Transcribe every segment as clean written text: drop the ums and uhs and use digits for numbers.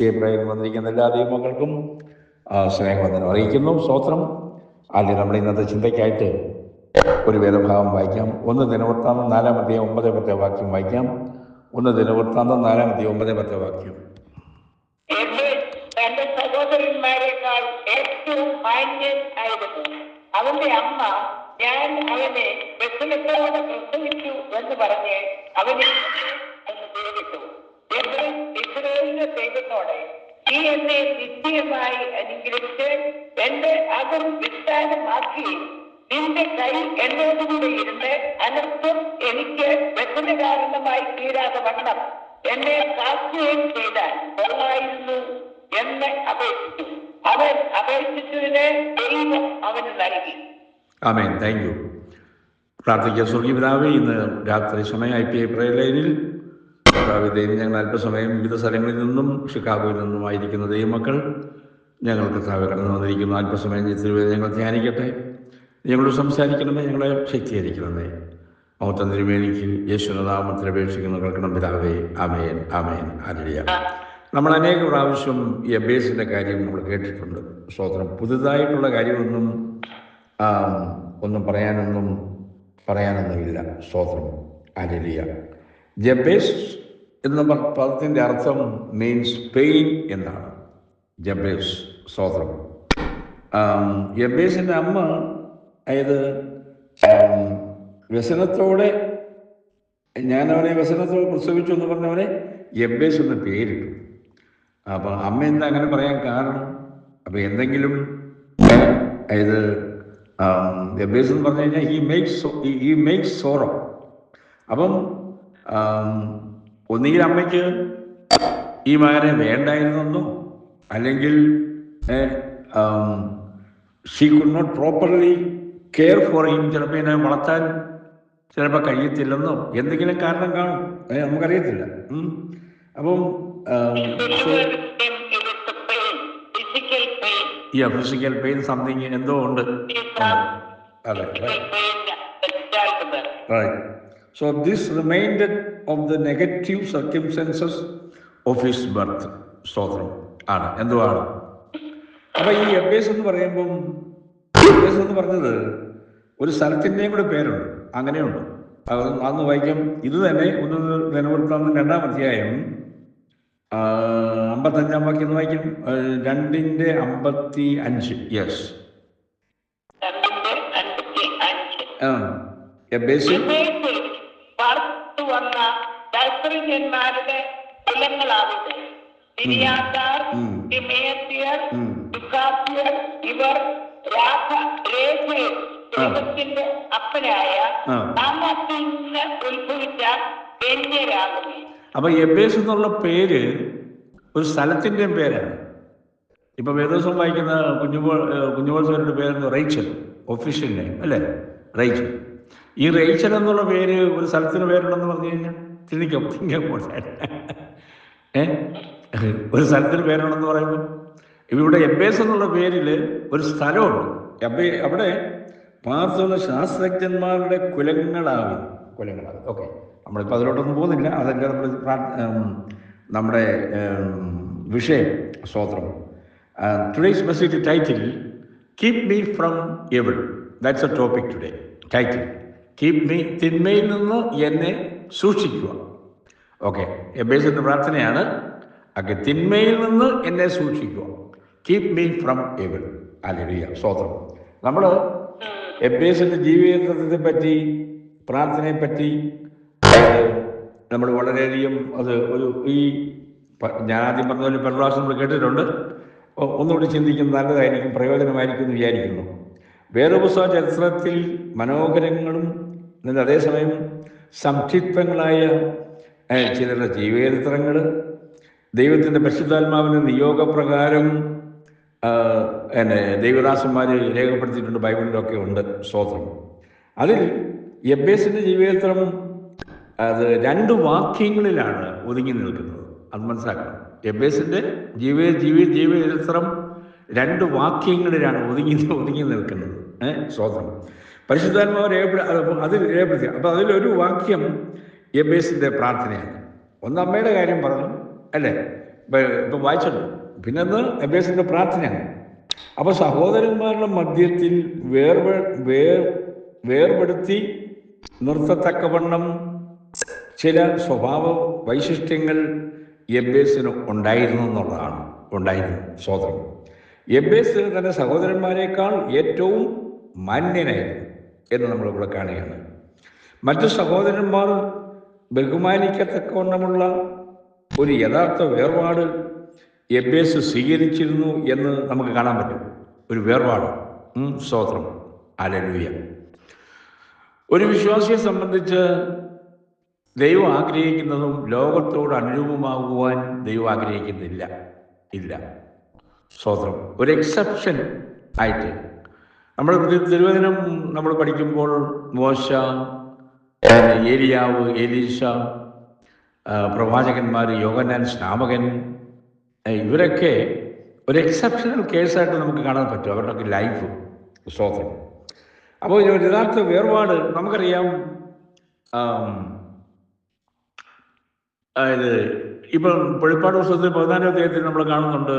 PA പ്രയറിൽ വന്നിരിക്കുന്ന എല്ലാ ദൈവമക്കൾക്കും സ്നേഹവന്ദനം അറിയിക്കുന്നു. സ്തോത്രം. ആദ്യം നമ്മുടെ ഇന്നത്തെ ചിന്തയ്ക്കായിട്ട് ഒരു വേദഭാഗം വായിക്കാം. 1 ദിനവൃത്താന്തം 4-9 വാക്യം വായിക്കാം. 1 ദിനവൃത്താന്തം 4-9 വാക്യം. തന്റെ സഹോദരന്മാരെക്കാൾ ഏറ്റവും മാന്യൻ ആയിരുന്നു. അവന്റെ അമ്മ, ഞാൻ അവനെ ബെത്ലഹേമിൽ പ്രസവിച്ചു എന്ന് പറഞ്ഞ് അവനെ എന്ന് പേരിട്ടു. ഇസ്രായേലിന്റെ ദൈവത്തോടെ, നീ എന്നെ നിശ്ചയമായി അനുഗ്രഹിച്ച് എന്റെ അതും വിസ്താരമാക്കി നിന്റെ കൈ എന്നോടുകൂടെ ഇരുന്ന് അനർത്ഥം എനിക്ക് വ്യസന കാരണമായി തീരാതെ വണ്ണം എന്നെ കാക്കുകയും ചെയ്താൽ കൊള്ളായിരുന്നു എന്ന് അപേക്ഷിച്ചു. അവൻ അപേക്ഷിച്ചതിന് ദൈവം അവന് നൽകി. ആമേൻ. Thank you. പ്രാർത്ഥിക്കുക. സ്വർഗീയ പിതാവേ, ഇന്ന് രാത്രി സമയം IPA പ്രയർ ലൈനിൽ ദൈവം ഞങ്ങൾ അല്പസമയം വിവിധ സ്ഥലങ്ങളിൽ നിന്നും ഷിക്കാഗോയിൽ നിന്നുമായിരിക്കുന്ന ദൈവമക്കൾ ഞങ്ങൾക്ക് കടന്നു വന്നിരിക്കുന്നു. അല്പസമയം ഞങ്ങൾ ധ്യാനിക്കട്ടെ. ഞങ്ങളോട് സംസാരിക്കണമേ, ഞങ്ങളെ ശക്തീകരിക്കണമേ. മഹത്വം തിരുമേനിക്ക് യേശുവിന്റെ നാമത്തിൽ അപേക്ഷിക്കുന്ന കേൾക്കണം പിതാവേ. ആമേൻ, ആമേൻ, ഹല്ലേലൂയ. നമ്മൾ അനേക പ്രാവശ്യം ഈ യബേസിൻ്റെ കാര്യം നമ്മൾ കേട്ടിട്ടുണ്ട്. സ്തോത്രം. പുതുതായിട്ടുള്ള കാര്യമൊന്നും പറയാനൊന്നുമില്ല. സ്തോത്രം. ഹല്ലേലൂയ. ജബേസ് എന്ന പദത്തിൻ്റെ അർത്ഥം മീൻസ് പെയിൻ എന്നാണ്. ജബേസ്. സ്തോത്രം. യബേസിൻ്റെ അമ്മ, അതായത് വ്യസനത്തോടെ ഞാനവനെ വ്യസനത്തോടെ പ്രസവിച്ചു എന്ന് പറഞ്ഞവനെ യബേസ് എന്ന് പേരിട്ടു. അപ്പം അമ്മ എന്താ അങ്ങനെ പറയാൻ കാരണം? അപ്പം എന്തെങ്കിലും, അതായത് യബേസ് എന്ന് പറഞ്ഞു കഴിഞ്ഞാൽ ഹി മേക്സ് സോറോ. അപ്പം ഒന്നുകിൽ അമ്മയ്ക്ക് ഈ മകനെ വേണ്ടായിരുന്നെന്നോ, അല്ലെങ്കിൽ she could not properly care for him. ചിലപ്പോൾ ഇതിനെ വളർത്താൻ ചിലപ്പോൾ കഴിയത്തില്ലെന്നോ എന്തെങ്കിലും കാരണം കാണും. നമുക്കറിയത്തില്ല. അപ്പം ഫിസിക്കൽ പെയിൻ സംതിങ് എന്തോ ഉണ്ട്. അതെ. Right. So this reminded of the negative circumstances of his birth. സ്തോത്രം ആണ്. എന്തുവാണ്? അപ്പം ഈ യബേസ് എന്ന് പറയുമ്പം, യബേസ് എന്ന് പറഞ്ഞത് ഒരു സ്ഥലത്തിൻ്റെയും കൂടെ പേരുണ്ട്. അങ്ങനെയുണ്ട്. അന്ന് വായിക്കാം. ഇത് തന്നെ 1 ദിനവൃത്താന്തം 2-ാം അധ്യായം 55-ാം വാക്യം എന്ന് വായിക്കും. 2:55. യെസ്. യബേസ് വന്ന ദാസന്മാരുടെ കുലങ്ങളാവട്ടെ, ഇവർ ദൈവത്തിന്റെ അപ്പനായ നാമത്തിൽ നിന്ന് ഉത്ഭവിച്ച ധന്യരാകുന്നു. അപ്പൊ യബേസ് എന്നുള്ള പേര് ഒരു സ്ഥലത്തിന്റെയും പേരാണ്. ഇപ്പൊ വേദോസം വായിക്കുന്ന കുഞ്ഞുമോളുടെ പേരെന്ന് റേച്ചൽ, ഒഫീഷ്യൽ നെയിം അല്ലേ, റേച്ചൽ. ഈ റേച്ചൽ എന്നുള്ള പേര് ഒരു സ്ഥലത്തിന് പേരുണ്ടെന്ന് പറഞ്ഞു കഴിഞ്ഞാൽ തിരിക്കും ഒരു സ്ഥലത്തിന് പേരുണ്ടെന്ന് പറയുമ്പോൾ ഇവിടെ എബേസ് എന്നുള്ള പേരിൽ ഒരു സ്ഥലമുണ്ട്. അവിടെ പാർത്തുള്ള ശാസ്ത്രജ്ഞന്മാരുടെ കുലങ്ങളാവും. ഓക്കെ, നമ്മളിപ്പോൾ അതിലോട്ടൊന്നും പോകുന്നില്ല. അതല്ല നമ്മുടെ വിഷയം. സ്തോത്രം. Today's message title keep me from evil. That's A topic today. Title keep me, തിന്മയിൽ നിന്ന് എന്നെ സൂക്ഷിക്കുക. ഓക്കെ, എബേസിന്റെ പ്രാർത്ഥനയാണ്. ഓക്കെ, തിന്മയിൽ നിന്ന് എന്നെ സൂക്ഷിക്കുക. Keep me from evil. Hallelujah. സ്തോത്രം. നമ്മൾ എബേസിന്റെ ജീവിതത്തെ പറ്റി, പ്രാർത്ഥനയെ പറ്റി നമ്മൾ വളരെയധികം ഞാൻ ആദ്യം പറഞ്ഞ പോലെ പല പ്രാവശ്യം നമ്മൾ കേട്ടിട്ടുണ്ട്. ഒന്നുകൂടി ചിന്തിക്കുന്നത് നല്ലതായിരിക്കും, പ്രയോജനമായിരിക്കും എന്ന് വിചാരിക്കുന്നു. വേദപുസ്തക ചരിത്രത്തിൽ മനോഹരങ്ങളും അതേസമയം സംക്ഷിപ്തങ്ങളായ ചിലരുടെ ജീവചരിത്രങ്ങൾ ദൈവത്തിൻ്റെ പരിശുദ്ധാത്മാവിൻ്റെ നിയോഗപ്രകാരം ദൈവദാസന്മാർ രേഖപ്പെടുത്തിയിട്ടുണ്ട്. ബൈബിളിലൊക്കെ ഉണ്ട്. സ്തോത്രം. അതിൽ യബ്ബേസിൻ്റെ ജീവചരിത്രം അത് 2 വാക്യങ്ങളിലാണ് ഒതുങ്ങി നിൽക്കുന്നത്. അത് മനസ്സിലാക്കണം. യബ്ബേസിൻ്റെ ജീവചരിത്രം 2 വാക്യങ്ങളിലാണ് ഒതുങ്ങി നിൽക്കുന്നത്. സ്തോത്രം. പരിശുദ്ധാത്മാവ് അതിൽ രേഖപ്പെടുത്തി. അപ്പം അതിലൊരു വാക്യം യബ്ബേസിൻ്റെ പ്രാർത്ഥനയാണ്. ഒന്ന് അമ്മയുടെ കാര്യം പറഞ്ഞു അല്ലേ, ഇപ്പം വായിച്ചല്ലോ. പിന്നെ ഒന്ന് എബേസിൻ്റെ പ്രാർത്ഥനയാണ്. അപ്പോൾ സഹോദരന്മാരുടെ മധ്യത്തിൽ വേർപെടുത്തി നിർത്തത്തക്കവണ്ണം ചില സ്വഭാവ വൈശിഷ്ട്യങ്ങൾ എബേസിന് ഉണ്ടായിരുന്നു എന്നുള്ളതാണ്. ഉണ്ടായിരുന്നു. സ്വതന്ത്രം. എബേസ് തൻ്റെ സഹോദരന്മാരെക്കാൾ ഏറ്റവും മാന്യനായിരുന്നു എന്ന് നമ്മളിവിടെ കാണുകയാണ്. മറ്റു സഹോദരന്മാർ ബഹുമാനിക്കത്തക്കവണ്ണമുള്ള ഒരു യഥാർത്ഥ വേർപാട് എബേസ് സ്വീകരിച്ചിരുന്നു എന്ന് നമുക്ക് കാണാൻ പറ്റും. ഒരു വേർപാട്. സ്തോത്രം. ഹല്ലേലൂയ. ഒരു വിശ്വാസിയെ സംബന്ധിച്ച് ദൈവം ആഗ്രഹിക്കുന്നതും ലോകത്തോട് അനുരൂപമാകുവാൻ ദൈവം ആഗ്രഹിക്കുന്നില്ല. ഇല്ല. സ്തോത്രം. ഒരു എക്സെപ്ഷൻ ആയിട്ട് നമ്മൾ തിരുവചനം നമ്മൾ പഠിക്കുമ്പോൾ മോശ, ഏലിയാവ്, എലീശ, പ്രവാചകന്മാർ, യോഹന്നാൻ സ്നാപകൻ, ഇവരൊക്കെ ഒരു എക്സെപ്ഷണൽ കേസായിട്ട് നമുക്ക് കാണാൻ പറ്റും. അവരുടെയൊക്കെ ലൈഫ്. സ്തോത്രം. അപ്പോൾ ഒരു യഥാർത്ഥ വേർപാട് നമുക്കറിയാം. അതായത് ഇപ്പം വെളിപ്പാട് പുസ്തകത്തിൽ 14 അധ്യായത്തിൽ നമ്മൾ കാണുന്നുണ്ട്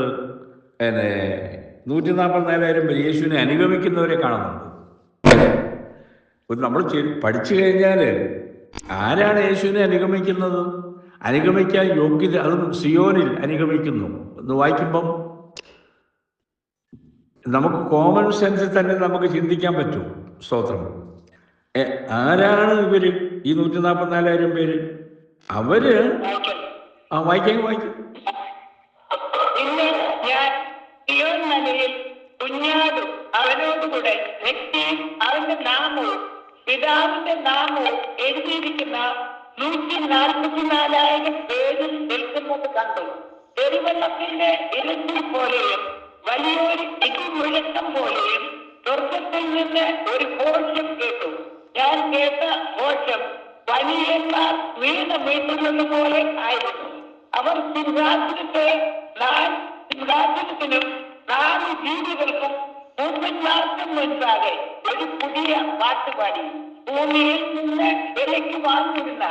144,000 പേര് യേശുവിനെ അനുഗമിക്കുന്നവരെ കാണുന്നുണ്ട്. നമ്മൾ പഠിച്ചു കഴിഞ്ഞാൽ ആരാണ് യേശുവിനെ അനുഗമിക്കുന്നത്? അനുഗമിക്കാൻ യോഗ്യത, അതും സിയോനിൽ അനുഗമിക്കുന്നു എന്ന് വായിക്കുമ്പം നമുക്ക് കോമൺ സെൻസിൽ തന്നെ നമുക്ക് ചിന്തിക്കാൻ പറ്റും. സ്തോത്രം. ആരാണ് ഇവര്? ഈ 144,000 പേര്. അവര് വായിക്കും. പിന്നെ ഞാൻ സിയോൻ മലയിൽ കുഞ്ഞാടും അവനോടുകൂടെ വ്യക്തിയും അവന്റെ നാമവും പിതാവിന്റെ നാമവും എഴുതിയിരിക്കുന്ന 144,000 പേരിൽ നിൽക്കുന്നത് കണ്ടു. പെരുവെള്ളത്തിന്റെ ഇരച്ചിൽ പോലെയും വലിയൊരു ഇടിമുഴക്കം പോലെയും സ്വർഗത്തിൽ നിന്ന് ഒരു ഘോഷം കേട്ടു. ഞാൻ കേട്ട ഘോഷം വലിയന്മാർ വീണ വീട്ടുന്നത് പോലെ ആയിരുന്നു. അവർ സിംഹാസനത്തിനും 4 ജീവികൾക്കും മൂപ്പന്മാർക്കും മുൻപാകെ ഒരു പുതിയ പാട്ടുപാടി. ഭൂമിയിൽ നിന്ന് വിലയ്ക്ക് വാങ്ങിയിരുന്ന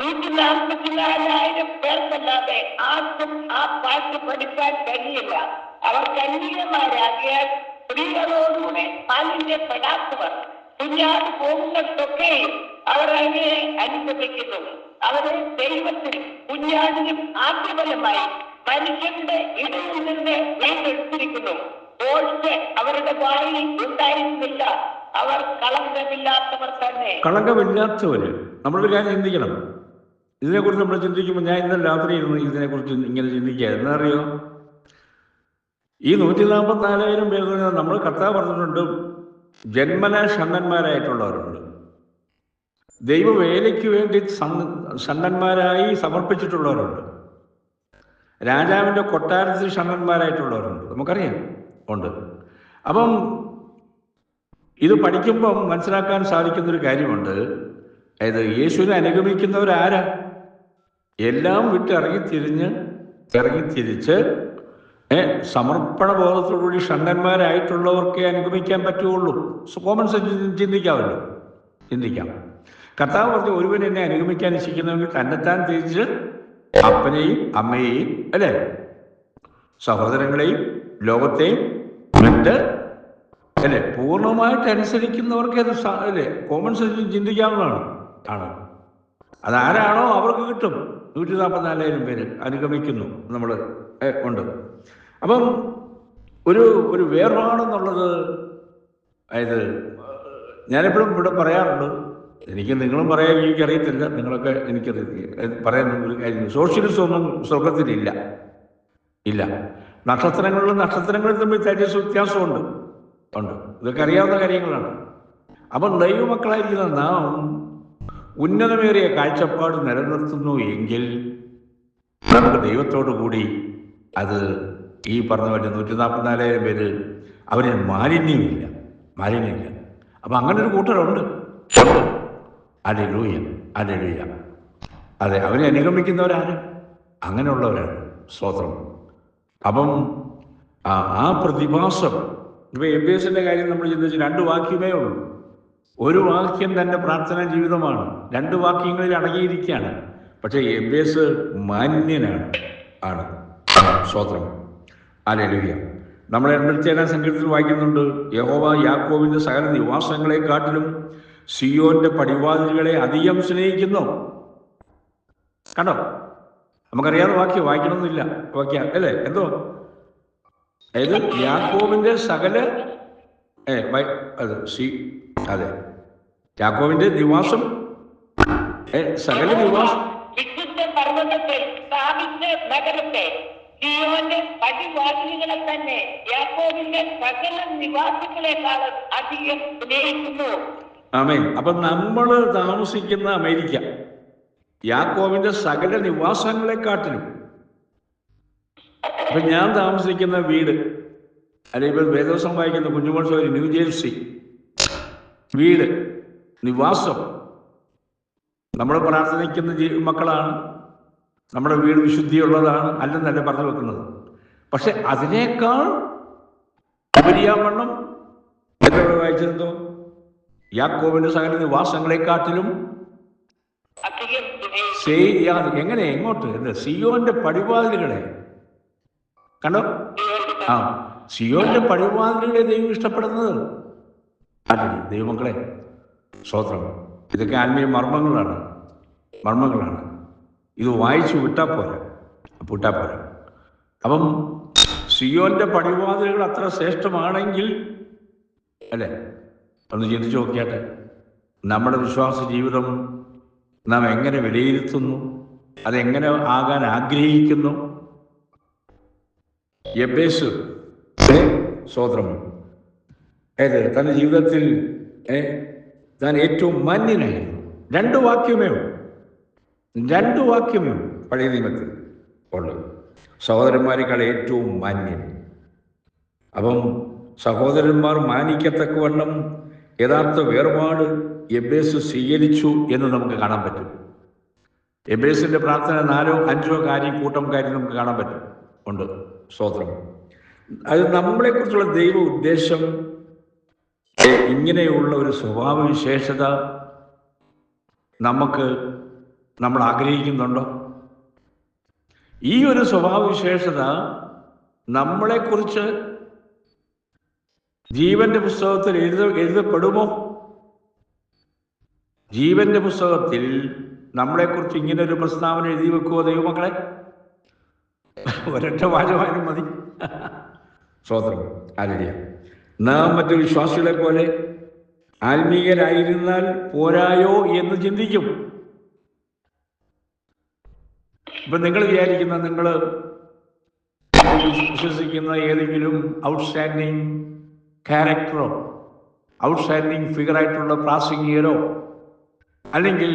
144,000 പേർക്കല്ലാതെ ആർക്കും ആ പാട്ട് പഠിക്കാൻ കഴിയില്ല. അവർ കന്യകമാരാകിയാൽ സ്ത്രീകളോടുകൂടെ മാലിന്യപ്പെടാത്തവർ. കുഞ്ഞാട് പോകുന്നിടത്തൊക്കെയും അവർ അതിനെ അനുസരിക്കുന്നു. അവരെ ദൈവത്തിനും കുഞ്ഞാടിനും ആദ്യഫലമായി മനുഷ്യന്റെ ഇടയിൽ നിന്ന് വീണ്ടെടുത്തിരിക്കുന്നു. ഓർത്ത് അവരുടെ വായിൽ ഉണ്ടായിരുന്നില്ല. അവർ കളങ്കമില്ലാത്തവർ തന്നെ. കളങ്കമില്ലാത്തവര്. നമ്മളൊരു കാര്യം ചിന്തിക്കണം. ഇതിനെക്കുറിച്ച് നമ്മൾ ചിന്തിക്കുമ്പോൾ, ഞാൻ ഇന്നലെ രാത്രി ഇരുന്ന് ഇതിനെക്കുറിച്ച് ഇങ്ങനെ ചിന്തിക്കുക. എന്താ അറിയോ? ഈ 144,000 പേര് നമ്മൾ കർത്താവ് പറഞ്ഞിട്ടുണ്ട്, ജന്മന ഷണ്ണന്മാരായിട്ടുള്ളവരുണ്ട്. ദൈവവേലയ്ക്ക് വേണ്ടി ഷണ്ണന്മാരായി സമർപ്പിച്ചിട്ടുള്ളവരുണ്ട്. രാജാവിൻ്റെ കൊട്ടാരത്തിൽ ഷണ്ണന്മാരായിട്ടുള്ളവരുണ്ട്. നമുക്കറിയാം, ഉണ്ട്. അപ്പം ഇത് പഠിക്കുമ്പം മനസ്സിലാക്കാൻ സാധിക്കുന്നൊരു കാര്യമുണ്ട്. അതായത് യേശുവിനെ അനുഗമിക്കുന്നവരാരാ? എല്ലാം വിട്ട് ഇറങ്ങിത്തിരിച്ച് സമർപ്പണ ബോധത്തോടുകൂടി ഷണ്ണന്മാരായിട്ടുള്ളവർക്കേ അനുഗമിക്കാൻ പറ്റുള്ളൂ. കോമൺ സെൻസ് ചിന്തിക്കാം. കർത്താവ് പറഞ്ഞു, ഒരുവൻ എന്നെ അനുഗമിക്കാൻ ഇച്ഛിക്കുന്നുവെങ്കിൽ തന്നെത്താൻ തിരിച്ച് അപ്പനെയും അമ്മയെയും, അല്ലേ, സഹോദരങ്ങളെയും ലോകത്തെയും മറ്റ്, അല്ലേ, പൂർണ്ണമായിട്ട് അനുസരിക്കുന്നവർക്ക് അത് അല്ലേ കോമൺ സെൻസിൽ ചിന്തിക്കാവുന്നതാണ്. അതാരാണോ അവർക്ക് കിട്ടും. 144,000 പേര് അനുഗമിക്കുന്നു നമ്മൾ ഉണ്ട്. അപ്പം ഒരു വേർപാടെന്നുള്ളത്, അതായത് ഞാനെപ്പോഴും ഇവിടെ പറയാറുണ്ട്, നിങ്ങളും പറയാൻ എനിക്കറിയത്തില്ല, നിങ്ങളൊക്കെ പറയാൻ ഒരു കാര്യം, സോഷ്യലിസം ഒന്നും സ്വർഗത്തിലില്ല. നക്ഷത്രങ്ങളിൽ തമ്മിൽ വ്യത്യാസമുണ്ട്. ഇതൊക്കെ അറിയാവുന്ന കാര്യങ്ങളാണ്. അപ്പം ദൈവമക്കളായിരിക്കുന്ന നാം ഉന്നതമേറിയ കാഴ്ചപ്പാട് നിലനിർത്തുന്നു എങ്കിൽ നമുക്ക് ദൈവത്തോടു കൂടി അത് ഈ പറഞ്ഞ പോലെ 144,000 പേര് അവന് മാലിന്യമില്ല. അപ്പം അങ്ങനെ ഒരു കൂട്ടരുണ്ട്. ഹല്ലേലൂയ. അതെ, അവരെ അനുഗമിക്കുന്നവരാര്? അങ്ങനെയുള്ളവരാണ്. സ്തോത്രം. അപ്പം ആ പ്രതിഭാസം, ഇപ്പൊ എബേസിന്റെ കാര്യം നമ്മൾ ചിന്തിച്ച് 2 വാക്യമേ ഉള്ളൂ. ഒരു വാക്യം തന്നെ പ്രാർത്ഥനാ ജീവിതമാണ്. 2 വാക്യങ്ങളിൽ അടങ്ങിയിരിക്കുകയാണ്. പക്ഷെ എബേസ് മാന്യനാണ്. സ്തോത്രം. ഹല്ലേലൂയ. നമ്മൾ 87-ാം സങ്കീർത്തനത്തിൽ വായിക്കുന്നുണ്ട്, യഹോവ യാക്കോബിന്റെ സകല നിവാസങ്ങളെക്കാട്ടിലും സിയോന്റെ പടിവാതിലുകളെ അധികം സ്നേഹിക്കുന്നു. കണ്ടോ? നമുക്കറിയാതെ വാക്യം വായിക്കണമെന്നില്ല, വാക്യം അല്ലേ? എന്തോ അതായത് യാക്കോബിന്റെ സകല അതെ യാക്കോബിന്റെ നിവാസം സകല നിവാസം വിശുദ്ധ പർവ്വതത്തിൽ സ്ഥാപിച്ച നഗരത്തെ സിയോന്റെ പടിവാതിലുകളെ തന്നെ യാക്കോബിന്റെ സകല നിവാസികളെക്കാളും അധികം സ്നേഹിക്കുന്നു. ആമേൻ. അപ്പൊ നമ്മൾ താമസിക്കുന്ന അമേരിക്ക യാക്കോബിന്റെ സകല നിവാസങ്ങളെക്കാട്ടിലും, അപ്പൊ ഞാൻ താമസിക്കുന്ന വീട്, അല്ലെങ്കിൽ വേദവസം വായിക്കുന്ന കുഞ്ഞുമോൾസോരി ന്യൂജേഴ്സി വീട്, നിവാസം, നമ്മൾ പ്രാർത്ഥിക്കുന്ന മക്കളാണ്, നമ്മുടെ വീട് വിശുദ്ധിയുള്ളതാണ് അല്ലെന്നല്ല പറഞ്ഞു വെക്കുന്നത്. പക്ഷെ അതിനേക്കാൾ ഉപരിയാവണ്ണം എന്നോട് വായിച്ചെന്തോ യാക്കോബിന്റെ സകല നിവാസങ്ങളെക്കാട്ടിലും എങ്ങനെ എങ്ങോട്ട് എന്താ സിയോന്റെ പടിവാതിലുകളെ കണ്ടോ? ആ, സിയോന്റെ പടിവാതിലുകളെ ദൈവം ഇഷ്ടപ്പെടുന്നത്. ദൈവമക്കളെ സ്തോത്രം. ഇതൊക്കെ ആത്മീയ മർമ്മങ്ങളാണ്. ഇത് വായിച്ചു വിട്ടാൽ പോരാ. അപ്പം സിയോന്റെ പടിവാതിലുകൾ അത്ര ശ്രേഷ്ഠമാണെങ്കിൽ അല്ലേ, ഒന്ന് ചിന്തിച്ചു നോക്കിയാട്ടെ, നമ്മുടെ വിശ്വാസ ജീവിതം നാം എങ്ങനെ വിലയിരുത്തുന്നു, അതെങ്ങനെ ആകാൻ ആഗ്രഹിക്കുന്നു. യബ്ബേസ് സ്തോത്രം തന്റെ ജീവിതത്തിൽ താൻ ഏറ്റവും മാന്യനായിരുന്നു. രണ്ട് വാക്യമേ പഴയ നിയമത്തിൽ ഉള്ളത്. സഹോദരന്മാരെക്കാൾ ഏറ്റവും മാന്യൻ. അപ്പം സഹോദരന്മാർ മാനിക്കത്തക്കവണ്ണം യഥാർത്ഥ വേർപാട് യബ്ബേസ് സ്വീകരിച്ചു എന്ന് നമുക്ക് കാണാൻ പറ്റും. യബ്ബേസിന്റെ പ്രാർത്ഥന 4-5 കാര്യം നമുക്ക് കാണാൻ പറ്റും ഉണ്ട്. സ്തോത്രം. അത് നമ്മളെക്കുറിച്ചുള്ള ദൈവ ഉദ്ദേശം ഇങ്ങനെയുള്ള ഒരു സ്വഭാവവിശേഷത നമ്മൾ ആഗ്രഹിക്കുന്നുണ്ടോ? ഈ ഒരു സ്വഭാവവിശേഷത നമ്മളെക്കുറിച്ച് ജീവന്റെ പുസ്തകത്തിൽ എഴുതപ്പെടുമോ? ജീവന്റെ പുസ്തകത്തിൽ നമ്മളെക്കുറിച്ച് ഇങ്ങനെ ഒരു പ്രസ്താവന എഴുതി വെക്കുമോ ദൈവമക്കളെ? ഒരൊറ്റ വാചകമായാലും മതി. സ്തോത്രം. ഹല്ലേലൂയ. നാം മറ്റു വിശ്വാസികളെ പോലെ ആത്മീയരായിരുന്നാൽ പോരായോ എന്ന് ചിന്തിക്കും. ഇപ്പൊ നിങ്ങൾ വിചാരിക്കുന്ന, നിങ്ങൾ വിശ്വസിക്കുന്ന ഏതെങ്കിലും ഔട്ട്സ്റ്റാൻഡിങ് ക്യാരക്ടറോ ഔട്ട്സ്റ്റാൻഡിങ് ഫിഗറായിട്ടുള്ള പ്രാസംഗികരോ അല്ലെങ്കിൽ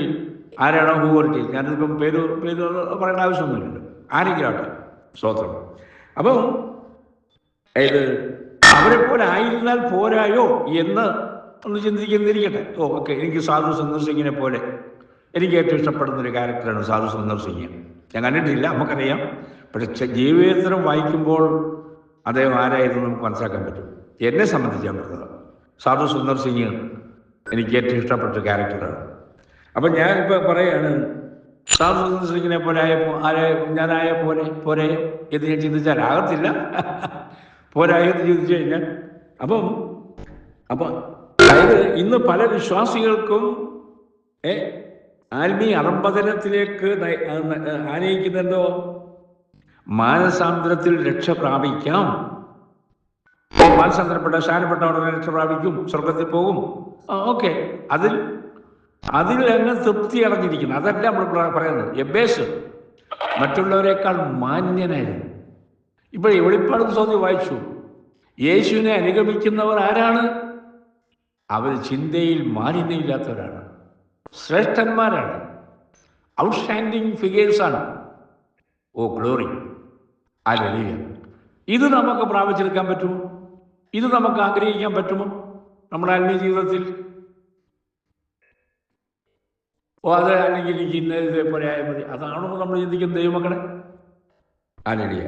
ആരാണോ ഹൂവർട്ടി, ഞാനിപ്പം പേര് പറയേണ്ട ആവശ്യമൊന്നുമില്ലല്ലോ, ആരെങ്കിലും ആട്ടെ. സ്തോത്രം. അപ്പം അവരെ പോലെ ആയിരുന്നാൽ പോരായോ എന്ന് ഒന്ന് ചിന്തിക്കുന്നിരിക്കട്ടെ. ഓക്കെ, എനിക്ക് സാധു സുന്ദർ സിംഗിനെ പോലെ എനിക്ക് ഏറ്റവും ഇഷ്ടപ്പെടുന്നൊരു ക്യാരക്ടറാണ് സാധു സുന്ദർ സിംഗ്. ഞാൻ കണ്ടിട്ടില്ല, നമുക്കറിയാം. പക്ഷെ ജീവചരിത്രം വായിക്കുമ്പോൾ അദ്ദേഹം ആരായിരുന്നു നമുക്ക് മനസ്സിലാക്കാൻ പറ്റും. എന്നെ സംബന്ധിച്ച് ഞാൻ പറഞ്ഞത് സാധു സുന്ദർ സിംഗ് എനിക്ക് ഏറ്റവും ഇഷ്ടപ്പെട്ട ക്യാരക്ടറാണ്. അപ്പം ഞാനിപ്പോൾ പറയാണ്, സാധു സുന്ദർ സിംഗിനെ പോലെ ഞാനായ പോരെ എന്ന് ഞാൻ ചിന്തിച്ചാൽ ആകത്തില്ല. പോരായോ എന്ന് ചിന്തിച്ചു കഴിഞ്ഞാൽ അപ്പം അതായത് ഇന്ന് പല വിശ്വാസികൾക്കും ആത്മീയ അറമ്പതനത്തിലേക്ക് ആനയിക്കുന്നുണ്ടോ? മാനസാന്തരത്തിൽ രക്ഷ പ്രാപിക്കാം. മാനസാന്തരപ്പെട്ട ശാനപ്പെട്ടവരുടെ രക്ഷ പ്രാപിക്കും, സ്വർഗത്തിൽ പോകും. ഓക്കെ, അതിൽ അങ്ങ് തൃപ്തി അടഞ്ഞിരിക്കുന്നു. അതല്ല നമ്മൾ പറയുന്നത്. യബ്ബേസ് മറ്റുള്ളവരെക്കാൾ മാന്യനായിരുന്നു. ഇപ്പോൾ വെളിപ്പാട് പുസ്തകത്തിൽ വായിച്ചു, യേശുവിനെ അനുഗമിക്കുന്നവർ ആരാണ്? അവർ ചിന്തയിൽ മാലിന്യമില്ലാത്തവരാണ്, ശ്രേഷ്ഠന്മാരാണ്, ഔട്ട്സ്റ്റാൻഡിങ് ഫിഗേഴ്സാണ്. Oh glory, hallelujah. ഇത് നമുക്ക് പ്രാപിച്ചെടുക്കാൻ പറ്റുമോ? ഇത് നമുക്ക് ആഗ്രഹിക്കാൻ പറ്റുമോ നമ്മുടെ ആത്മീയ ജീവിതത്തിൽ? അത് അല്ലെങ്കിൽ എനിക്ക് ഇന്നേപോലെ ആയാൽ മതി, അതാണോ നമ്മൾ ചിന്തിക്കുന്ന ദൈവമക്കളെ? ഹല്ലേലൂയ.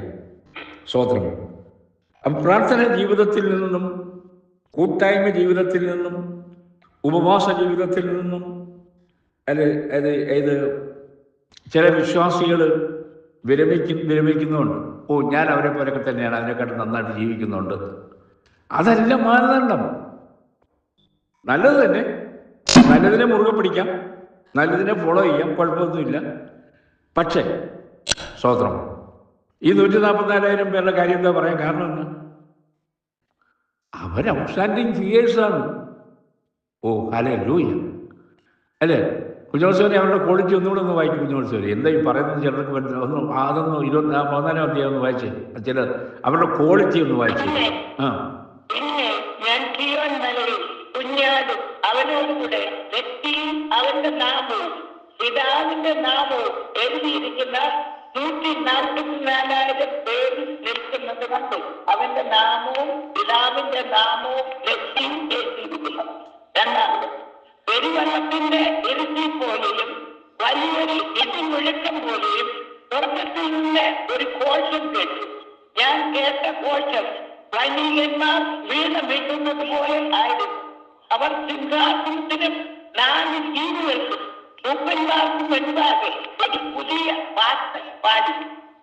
സ്തോത്രം. അപ്പം പ്രാർത്ഥന ജീവിതത്തിൽ നിന്നും, കൂട്ടായ്മ ജീവിതത്തിൽ നിന്നും, ഉപവാസ ജീവിതത്തിൽ നിന്നും, ചില വിശ്വാസികൾ വിരമിക്കുന്നുണ്ട്. ഞാൻ അവരെ പോലൊക്കെ തന്നെയാണ്, അതിനെക്കാട്ടും നന്നായിട്ട് ജീവിക്കുന്നുണ്ട്. അതല്ല മാനദണ്ഡം. നല്ലത് തന്നെ, നല്ലതിനെ മുറുകെ പിടിക്കാം, നല്ലതിനെ ഫോളോ ചെയ്യാം, കുഴപ്പമൊന്നുമില്ല. പക്ഷേ സ്വതന്ത്രം ഈ 144,000 പേരുടെ കാര്യം എന്താ പറയാൻ കാരണം എന്നാ? അവർ ഔട്ട്സ്റ്റാൻഡിങ് ഫിഗേഴ്സാണ്. ഹല്ലേലൂയ അല്ലേ? കുഞ്ഞോത്സവനെ അവരുടെ ക്വാളിറ്റി ഒന്നുകൂടെ ഒന്ന് വായിക്കും. കുഞ്ഞോത്സവനെ എന്താ ഈ പറയുന്നത് ചിലർക്ക് മനസ്സിലാവും. അതൊന്ന് 14 അധ്യായം ഒന്ന് വായിച്ചേ. ചില അവരുടെ ക്വാളിറ്റി ഒന്ന് വായിച്ചേ. ഞാൻ ജീവൻ മലയിൽ കുഞ്ഞാടും അവനോടുകൂടെ വ്യക്തിയും അവന്റെ നാമവും പിതാവിന്റെ നാമവും എഴുതിയിരിക്കുന്ന 144,000 പേര് നിൽക്കുന്നത് കണ്ടു. അവന്റെ നാമവും പിതാവിന്റെ നാമവും വ്യക്തിയും എഴുതിയിരിക്കുന്നു. രണ്ടാമത്, പെരുവെള്ളത്തിന്റെ ഇരുത്തി പോലെയും വലിയൊരു ഇടിമുഴക്കം പോലെയും സ്വർഗത്തിൽ നിന്ന് ഒരു കോശം കേട്ടു. ഞാൻ കേട്ട കോശം സൈനികന്മാർ വീണുന്നത് പോലെ ആയിരുന്നു. അവർ സിംഹാസനത്തിനും 4 ജീവികൾക്കും മൂപ്പന്മാർക്കും മുൻപാകെ ഒരു പുതിയ പാട്ട് പാടി.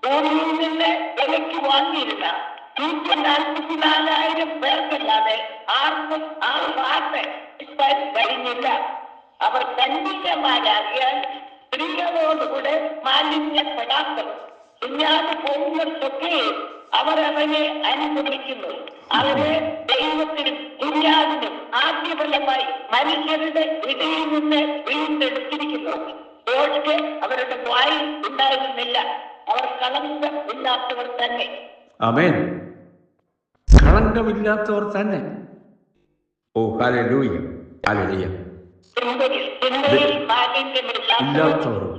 ഭൂമിയിൽ നിന്ന് വിലയ്ക്ക് വാങ്ങിയിരുന്ന 144,000 പേർക്കല്ലാതെ ആർക്കും ആ പാട്ട് കഴിഞ്ഞില്ല. അവർ കണ്ണികമാരാകിയാൽ സ്ത്രീകളോടുകൂടെ മാലിന്യപ്പെടാത്തത്. കുഞ്ഞാട് പോകുന്നതൊക്കെ അവരവനെ അനുഭവിക്കുന്നു. അവരെ ദൈവത്തിനും കുഞ്ഞാടിനും ആദ്യഫലമായി മനുഷ്യരുടെ ഇടയിൽ നിന്ന് വീണ്ടെടുത്തിരിക്കുന്നു. ദോഷ് അവരുടെ വായിൽ ഉണ്ടായിരുന്നില്ല. അവർ കളങ്കം ഇല്ലാത്തവർ തന്നെ. ആമേൻ. കളങ്കമില്ലാത്തവർ തന്നെ. Hallelujah hallelujah.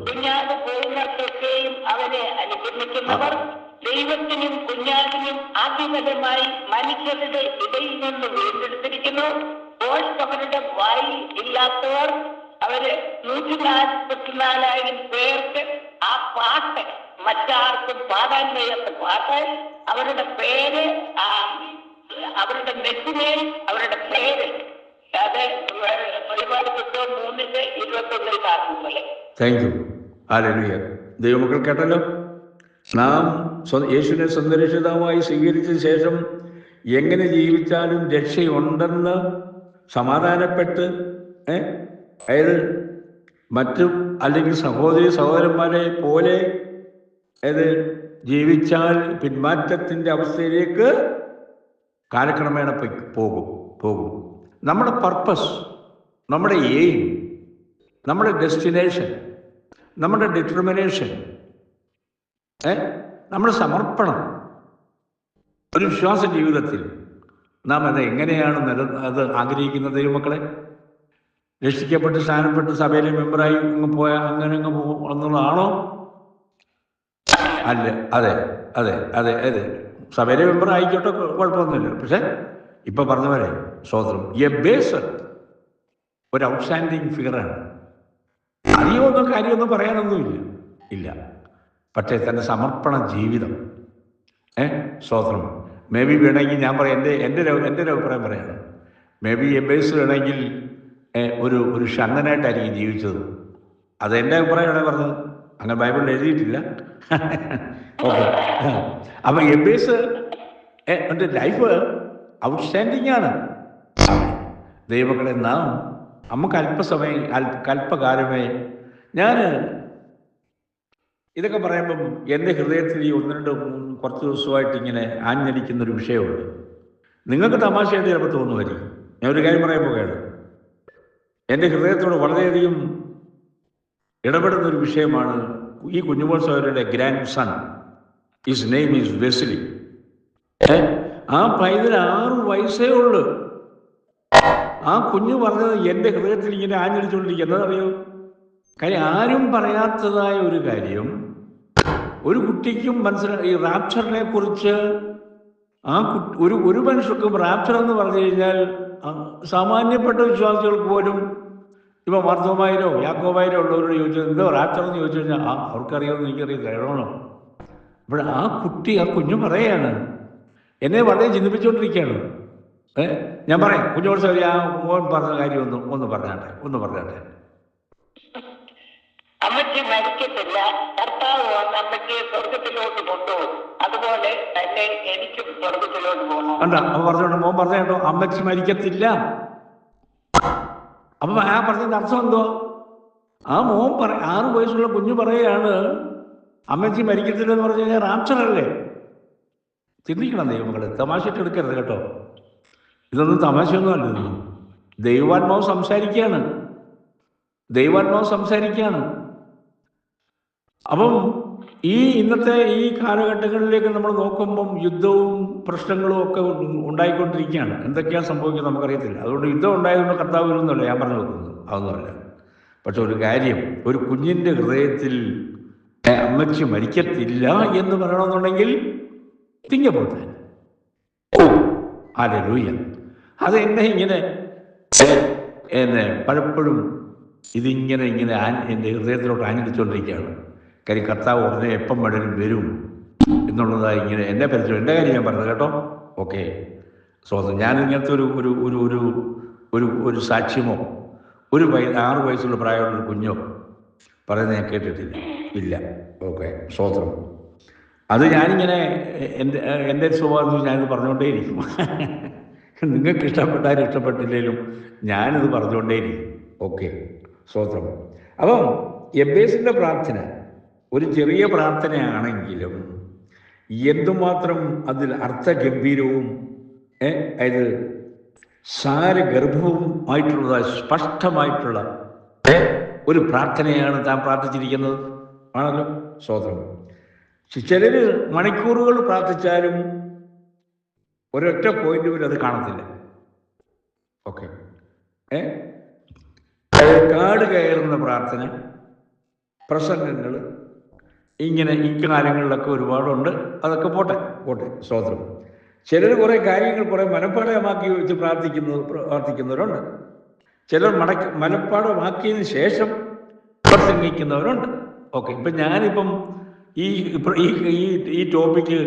കുഞ്ഞാട് പോകുന്നതൊക്കെയും അവരെ അനുഗമിക്കുന്നവർ ദൈവത്തിനും കുഞ്ഞാടിനും ആദ്യഫലമായി മനുഷ്യരുടെ ഇടയിൽ നിന്ന് വീണ്ടെടുത്തിരിക്കുന്നു. ദോഷ് അവരുടെ വായിൽ ഇല്ലാത്തവർ. അവര് 144,000 പേർക്ക് ആ പാട്ട് മറ്റാർക്കും പാടാൻ വയ്യാത്ത പാട്ട്. അവരുടെ പേര്, അവരുടെ നെറ്റിമേൽ അവരുടെ പേര്. അത് ഒരുപാട് 3:21 കാണുന്നത്. Thank you. ഹല്ലേലൂയ. ദൈവമക്കൾ കേട്ടല്ലോ. നാം യേശുവിനെ സ്വന്തം രക്ഷിതാവായി സ്വീകരിച്ച ശേഷം എങ്ങനെ ജീവിച്ചാലും രക്ഷയുണ്ടെന്ന് സമാധാനപ്പെട്ട്, അതായത് മറ്റു അല്ലെങ്കിൽ സഹോദരി സഹോദരന്മാരെ പോലെ ജീവിച്ചാൽ പിന്മാറ്റത്തിൻ്റെ അവസ്ഥയിലേക്ക് കാലക്രമേണ പോകും. നമ്മുടെ പർപ്പസ്, നമ്മുടെ എയിം, നമ്മുടെ ഡെസ്റ്റിനേഷൻ, നമ്മുടെ ഡിറ്റർമിനേഷൻ, നമ്മുടെ സമർപ്പണം, ഒരു വിശ്വാസ ജീവിതത്തിൽ നാം അത് എങ്ങനെയാണ് അത് ആഗ്രഹിക്കുന്നത്? ദൈവമക്കളെ, രക്ഷിക്കപ്പെട്ട് സ്ഥാനപ്പെട്ട് സഭയിലെ മെമ്പറായി പോയാൽ അങ്ങനെ എന്നുള്ളതാണോ? അല്ല. അതെ സഭയിലെ മെമ്പർ ആയിക്കോട്ടെ, കുഴപ്പമൊന്നുമില്ല. പക്ഷെ ഇപ്പൊ പറഞ്ഞ പോലെ സ്വതന്ത്രം ബേസ് ഒരു ഔട്ട്സ്റ്റാൻഡിങ് ഫിഗറാണ്. അധികമൊന്നും കാര്യമൊന്നും പറയാനൊന്നുമില്ല. പക്ഷേ തൻ്റെ സമർപ്പണ ജീവിതം സ്വതന്ത്രം. മേ ബി വേണമെങ്കിൽ ഞാൻ പറയാം, എൻ്റെ ഒരു അഭിപ്രായം പറയാണ്. മേ ബി ബേസ് വേണമെങ്കിൽ ഒരു ഷണ്ണനായിട്ടായിരിക്കും ജീവിച്ചത്. അത് എൻ്റെ അഭിപ്രായമാണ് പറഞ്ഞത്. അങ്ങനെ ബൈബിളിൽ എഴുതിയിട്ടില്ല. ഓക്കെ. അപ്പൊ എബേസ് എൻ്റെ ലൈഫ് ഔട്ട്സ്റ്റാൻഡിങ് ആണ്. ദൈവമക്കളെ, നമുക്ക് അല്പകാലമേ ഞാൻ ഇതൊക്കെ പറയുമ്പം എൻ്റെ ഹൃദയത്തിൽ ഈ 1-2-3 കുറച്ച് ദിവസമായിട്ട് ഇങ്ങനെ ആഞ്ഞടിക്കുന്നൊരു വിഷയമുണ്ട്. നിങ്ങൾക്ക് തമാശയായിട്ട് ചിലപ്പോൾ തോന്നുമായിരിക്കും. ഞാൻ ഒരു കാര്യം പറയാൻ പോകുകയാണ്. എൻ്റെ ഹൃദയത്തോട് വളരെയധികം ഇടപെടുന്ന ഒരു വിഷയമാണ്. ഈ കുഞ്ഞുമോൾ സഹോദരന്റെ grandson, his name is Wesley. ആ പൈതൽ 6 വയസ്സേ ഉള്ളൂ. ആ കുഞ്ഞു പറഞ്ഞത് എൻ്റെ ഹൃദയത്തിൽ ഇങ്ങനെ ആഞ്ഞടിച്ചുകൊണ്ടിരിക്കുക. എന്താണെന്നറിയോ? കാര്യം ആരും പറയാത്തതായ ഒരു കാര്യം ഒരു കുട്ടിക്കും മനസ്സിലായി. ഈ റാപ്ചറിനെ കുറിച്ച് ഒരു മനുഷ്യർക്കും റാപ്ചർ എന്ന് പറഞ്ഞു കഴിഞ്ഞാൽ സാമാന്യപ്പെട്ട വിശ്വാസികൾക്ക് പോലും ഇപ്പൊ മാർത്തോമായിരോ യാക്കോബായിരോ ഉള്ളവരോട് ചോദിച്ചത് എന്തോ റാപ്ചർ എന്ന് ചോദിച്ചു കഴിഞ്ഞാൽ അവർക്കറിയാമെന്ന് എനിക്കറിയില്ല, കേൾക്കണോ? അപ്പോൾ ആ കുഞ്ഞു പറയാണ്, എന്നെ വളരെ ചിന്തിപ്പിച്ചുകൊണ്ടിരിക്കുകയാണ്. ഞാൻ പറയാം, കുഞ്ഞോട് സൗകര്യ ആ മോൻ പറഞ്ഞ കാര്യം ഒന്ന് പറഞ്ഞാട്ടെ. അമ്മച്ചി മരിക്കത്തില്ല, കർത്താവ് വന്ന് അമ്മച്ചിയെ സ്വർഗത്തിലോട്ട് കൊണ്ടുപോകും. അതുപോലെ തന്നെ എനിക്കും സ്വർഗത്തിലോട്ട് പോകണം. കണ്ട അപ്പൊ പറഞ്ഞോണ്ട് മോൻ പറഞ്ഞോ അമ്മച്ചി മരിക്കത്തില്ല. അപ്പൊ ആ പറഞ്ഞതിന്റെ അർത്ഥം എന്തോ? ആ മോൻ 6 വയസ്സുള്ള കുഞ്ഞു പറയുകയാണ് അമ്മച്ചി മരിക്കത്തില്ലെന്ന് പറഞ്ഞു കഴിഞ്ഞാൽ റാപ്ചറല്ലേ? ചിന്തിക്കണം ദൈവമക്കളെ, തമാശയിട്ട് എടുക്കരുത് കേട്ടോ. ഇതൊന്നും തമാശയൊന്നും അല്ല. ദൈവാത്മാവ് സംസാരിക്കുകയാണ്, ദൈവാത്മാവ് സംസാരിക്കുകയാണ്. അപ്പം ഇന്നത്തെ ഈ കാലഘട്ടങ്ങളിലേക്ക് നമ്മൾ നോക്കുമ്പം യുദ്ധവും പ്രശ്നങ്ങളും ഒക്കെ ഉണ്ടായിക്കൊണ്ടിരിക്കുകയാണ്. എന്തൊക്കെയാണ് സംഭവിക്കുന്നത് നമുക്കറിയത്തില്ല. അതുകൊണ്ട് യുദ്ധം ഉണ്ടായതുകൊണ്ട് കർത്താവ് വരുന്നല്ലോ ഞാൻ പറഞ്ഞു നോക്കുന്നത്, അതൊന്നുമല്ല. പക്ഷെ ഒരു കാര്യം, ഒരു കുഞ്ഞിൻ്റെ ഹൃദയത്തിൽ അമ്മച്ചി മരിക്കത്തില്ല എന്ന് പറയണമെന്നുണ്ടെങ്കിൽ തിങ്കപ്പോട്ടെ. ഓ ഹല്ലേലൂയ. അത് ഇങ്ങനെ പലപ്പോഴും ഇതിങ്ങനെ എൻ്റെ ഹൃദയത്തിലോട്ട് ആഞ്ഞടിച്ചുകൊണ്ടിരിക്കുകയാണ്. കാര്യം കർത്താവ് ഉടനെ എപ്പം വേണേലും വരും എന്നുള്ളതായി ഇങ്ങനെ എന്നെ പരിചയം. എൻ്റെ കാര്യം ഞാൻ പറഞ്ഞത് കേട്ടോ. ഓക്കെ, സ്വന്തം ഞാൻ ഇങ്ങനത്തെ ഒരു ഒരു ഒരു ഒരു ഒരു ഒരു സാക്ഷ്യമോ 6 വയസ്സുള്ള പ്രായമുള്ള ഒരു കുഞ്ഞോ പറയുന്നത് ഞാൻ കേട്ടിട്ടില്ല, ഇല്ല. ഓക്കെ, സ്വതന്ത്രം. അത് ഞാനിങ്ങനെ എൻ്റെ സ്വഭാവത്തിൽ ഞാനിത് പറഞ്ഞുകൊണ്ടേയിരിക്കും. നിങ്ങൾക്ക് ഇഷ്ടപ്പെട്ടാലും ഇഷ്ടപ്പെട്ടില്ലെങ്കിലും ഞാനിത് പറഞ്ഞുകൊണ്ടേയിരിക്കും. ഓക്കെ, സ്വതന്ത്രം. അപ്പം യബ്ബേസിൻ്റെ പ്രാർത്ഥന ഒരു ചെറിയ പ്രാർത്ഥനയാണെങ്കിലും എന്തുമാത്രം അതിൽ അർത്ഥഗംഭീരവും അതായത് സാരഗർഭവും ആയിട്ടുള്ള സ്പഷ്ടമായിട്ടുള്ള ഒരു പ്രാർത്ഥനയാണ് താൻ പ്രാർത്ഥിച്ചിരിക്കുന്നത്. ആണല്ലോ, സ്വതന്ത്രം. ചിലർ മണിക്കൂറുകൾ പ്രാർത്ഥിച്ചാലും ഒരൊറ്റ പോയിന്റ് പോലും അത് കാണത്തില്ല. ഓക്കെ, കാട് കയറുന്ന പ്രാർത്ഥന, പ്രസംഗങ്ങൾ, ഇങ്ങനെ ഇക്കാര്യങ്ങളിലൊക്കെ ഒരുപാടുണ്ട്. അതൊക്കെ പോട്ടെ, സ്തോത്രം. ചിലർ കുറേ കാര്യങ്ങൾ കുറേ മനഃപ്പാടമാക്കി വെച്ച് പ്രാർത്ഥിക്കുന്നവരുണ്ട്. ചിലർ മനഃപ്പാടമാക്കിയതിന് ശേഷം പ്രസംഗിക്കുന്നവരുണ്ട്. ഓക്കെ, ഇപ്പം ഞാനിപ്പം ഈ ടോപ്പിക്ക്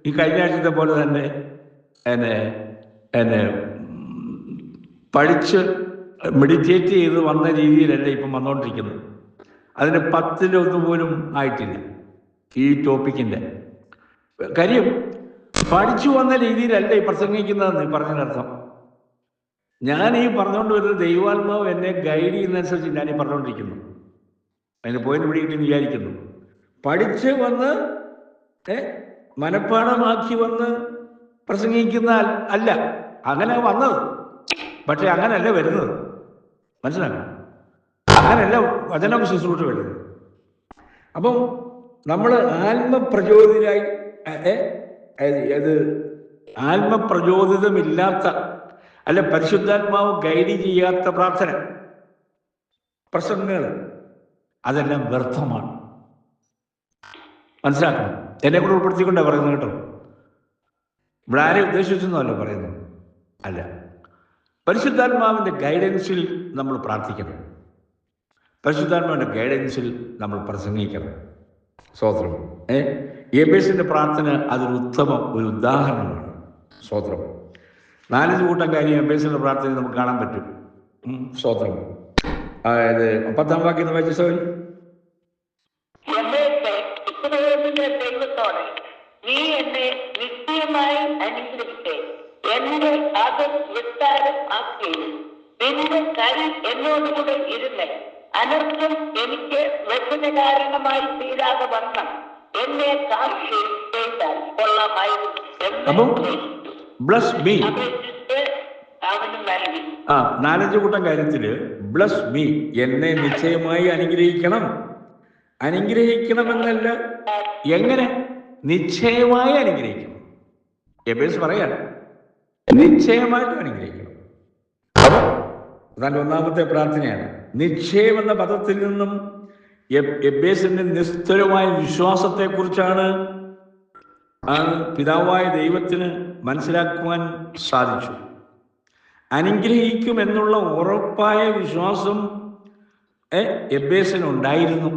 ഈ കഴിഞ്ഞ ആഴ്ചത്തെ പോലെ തന്നെ എന്നെ പഠിച്ച് മെഡിറ്റേറ്റ് ചെയ്ത് വന്ന രീതിയിലല്ല ഇപ്പം വന്നുകൊണ്ടിരിക്കുന്നത്. അതിന് 10-1 പോലും ആയിട്ടില്ല ഈ ടോപ്പിക്കിൻ്റെ കാര്യം. പഠിച്ചു വന്ന രീതിയിലല്ല ഈ പ്രസംഗിക്കുന്നതെന്ന് പറഞ്ഞതിനർത്ഥം. ഞാൻ ഈ പറഞ്ഞുകൊണ്ട് വരുന്നത് ദൈവാത്മാവ് എന്നെ ഗൈഡ് ചെയ്യുന്നതനുസരിച്ച് ഞാനീ പറഞ്ഞുകൊണ്ടിരിക്കുന്നു. അതിന് പോയിന്റ് പിടികിട്ടി വിചാരിക്കുന്നു. പഠിച്ച് വന്ന് മനഃപ്പാടമാക്കി വന്ന് പ്രസംഗിക്കുന്ന അല്ല, അങ്ങനെ വന്നത്. പക്ഷെ അങ്ങനല്ല വരുന്നത്, മനസ്സിലാക്കണം. അങ്ങനെയല്ല വചനം ശുശ്രൂഷ വരുന്നത്. അപ്പം നമ്മൾ ആത്മപ്രചോദിതരായി അത് ആത്മപ്രചോദിതമില്ലാത്ത അല്ല പരിശുദ്ധാത്മാവ് ഗൈഡ് ചെയ്യാത്ത പ്രാർത്ഥന, പ്രസംഗങ്ങൾ, അതെല്ലാം വ്യർത്ഥമാണ്. മനസ്സിലാക്കണം. എന്നെ കൂടെ ഉൾപ്പെടുത്തിക്കൊണ്ടാണ് പറയുന്നത് കേട്ടോ. ഇവിടെ ആരെ ഉദ്ദേശിച്ചെന്നല്ലോ പറയുന്നത് അല്ല. പരിശുദ്ധാത്മാവിൻ്റെ ഗൈഡൻസിൽ നമ്മൾ പ്രാർത്ഥിക്കണം, പരിശുദ്ധാത്മാവിൻ്റെ ഗൈഡൻസിൽ നമ്മൾ പ്രസംഗിക്കണം. സ്തോത്രം. യബ്ബേസിൻ്റെ പ്രാർത്ഥന അതൊരു ഒരു ഉദാഹരണമാണ്. സ്തോത്രം. 4 കൂട്ടം കാര്യം യബ്ബേസിൻ്റെ പ്രാർത്ഥനയിൽ നമുക്ക് കാണാൻ പറ്റും. സ്തോത്രം. അതായത് 10-ാം വാക്യം വായിച്ച സോറി. ദൈവത്തോടെ നീ എന്നെ നിശ്ചയമായി അനുഗ്രഹിക്കേ, എന്റെ അത് വിസ്താരം ആക്കുകയും നിന്റെ കൈ എന്നോടുകൂടെ ഇരുന്ന് അനർത്ഥം എനിക്ക് വ്യസന കാരണമായി തീരാതെ വണ്ണം എന്നെ സാക്ഷി ചെയ്താൽ കൊള്ളാമായിരുന്നു. അവന് നൽകി. 4-5 കൂട്ടം കാര്യത്തില് ബ്ലസ് മീ, എന്നെ നിശ്ചയമായി അനുഗ്രഹിക്കണം. അനുഗ്രഹിക്കണമെന്നല്ല, എങ്ങനെ? നിശ്ചയമായി അനുഗ്രഹിക്കണം. യബ്ബേസ് പറയാണ് നിശ്ചയമായിട്ട് അനുഗ്രഹിക്കണം. അപ്പൊ അതാണ്ട് 1-ാമത്തെ പ്രാർത്ഥനയാണ്. നിശ്ചയം എന്ന പദത്തിൽ നിന്നും യബ്ബേസിന്റെ നിസ്തുലമായ വിശ്വാസത്തെക്കുറിച്ചാണ് പിതാവായ ദൈവത്തിന് മനസ്സിലാക്കുവാൻ സാധിച്ചു. അനുഗ്രഹിക്കുമെന്നുള്ള ഉറപ്പായ വിശ്വാസം യബ്ബേസിനുണ്ടായിരുന്നു.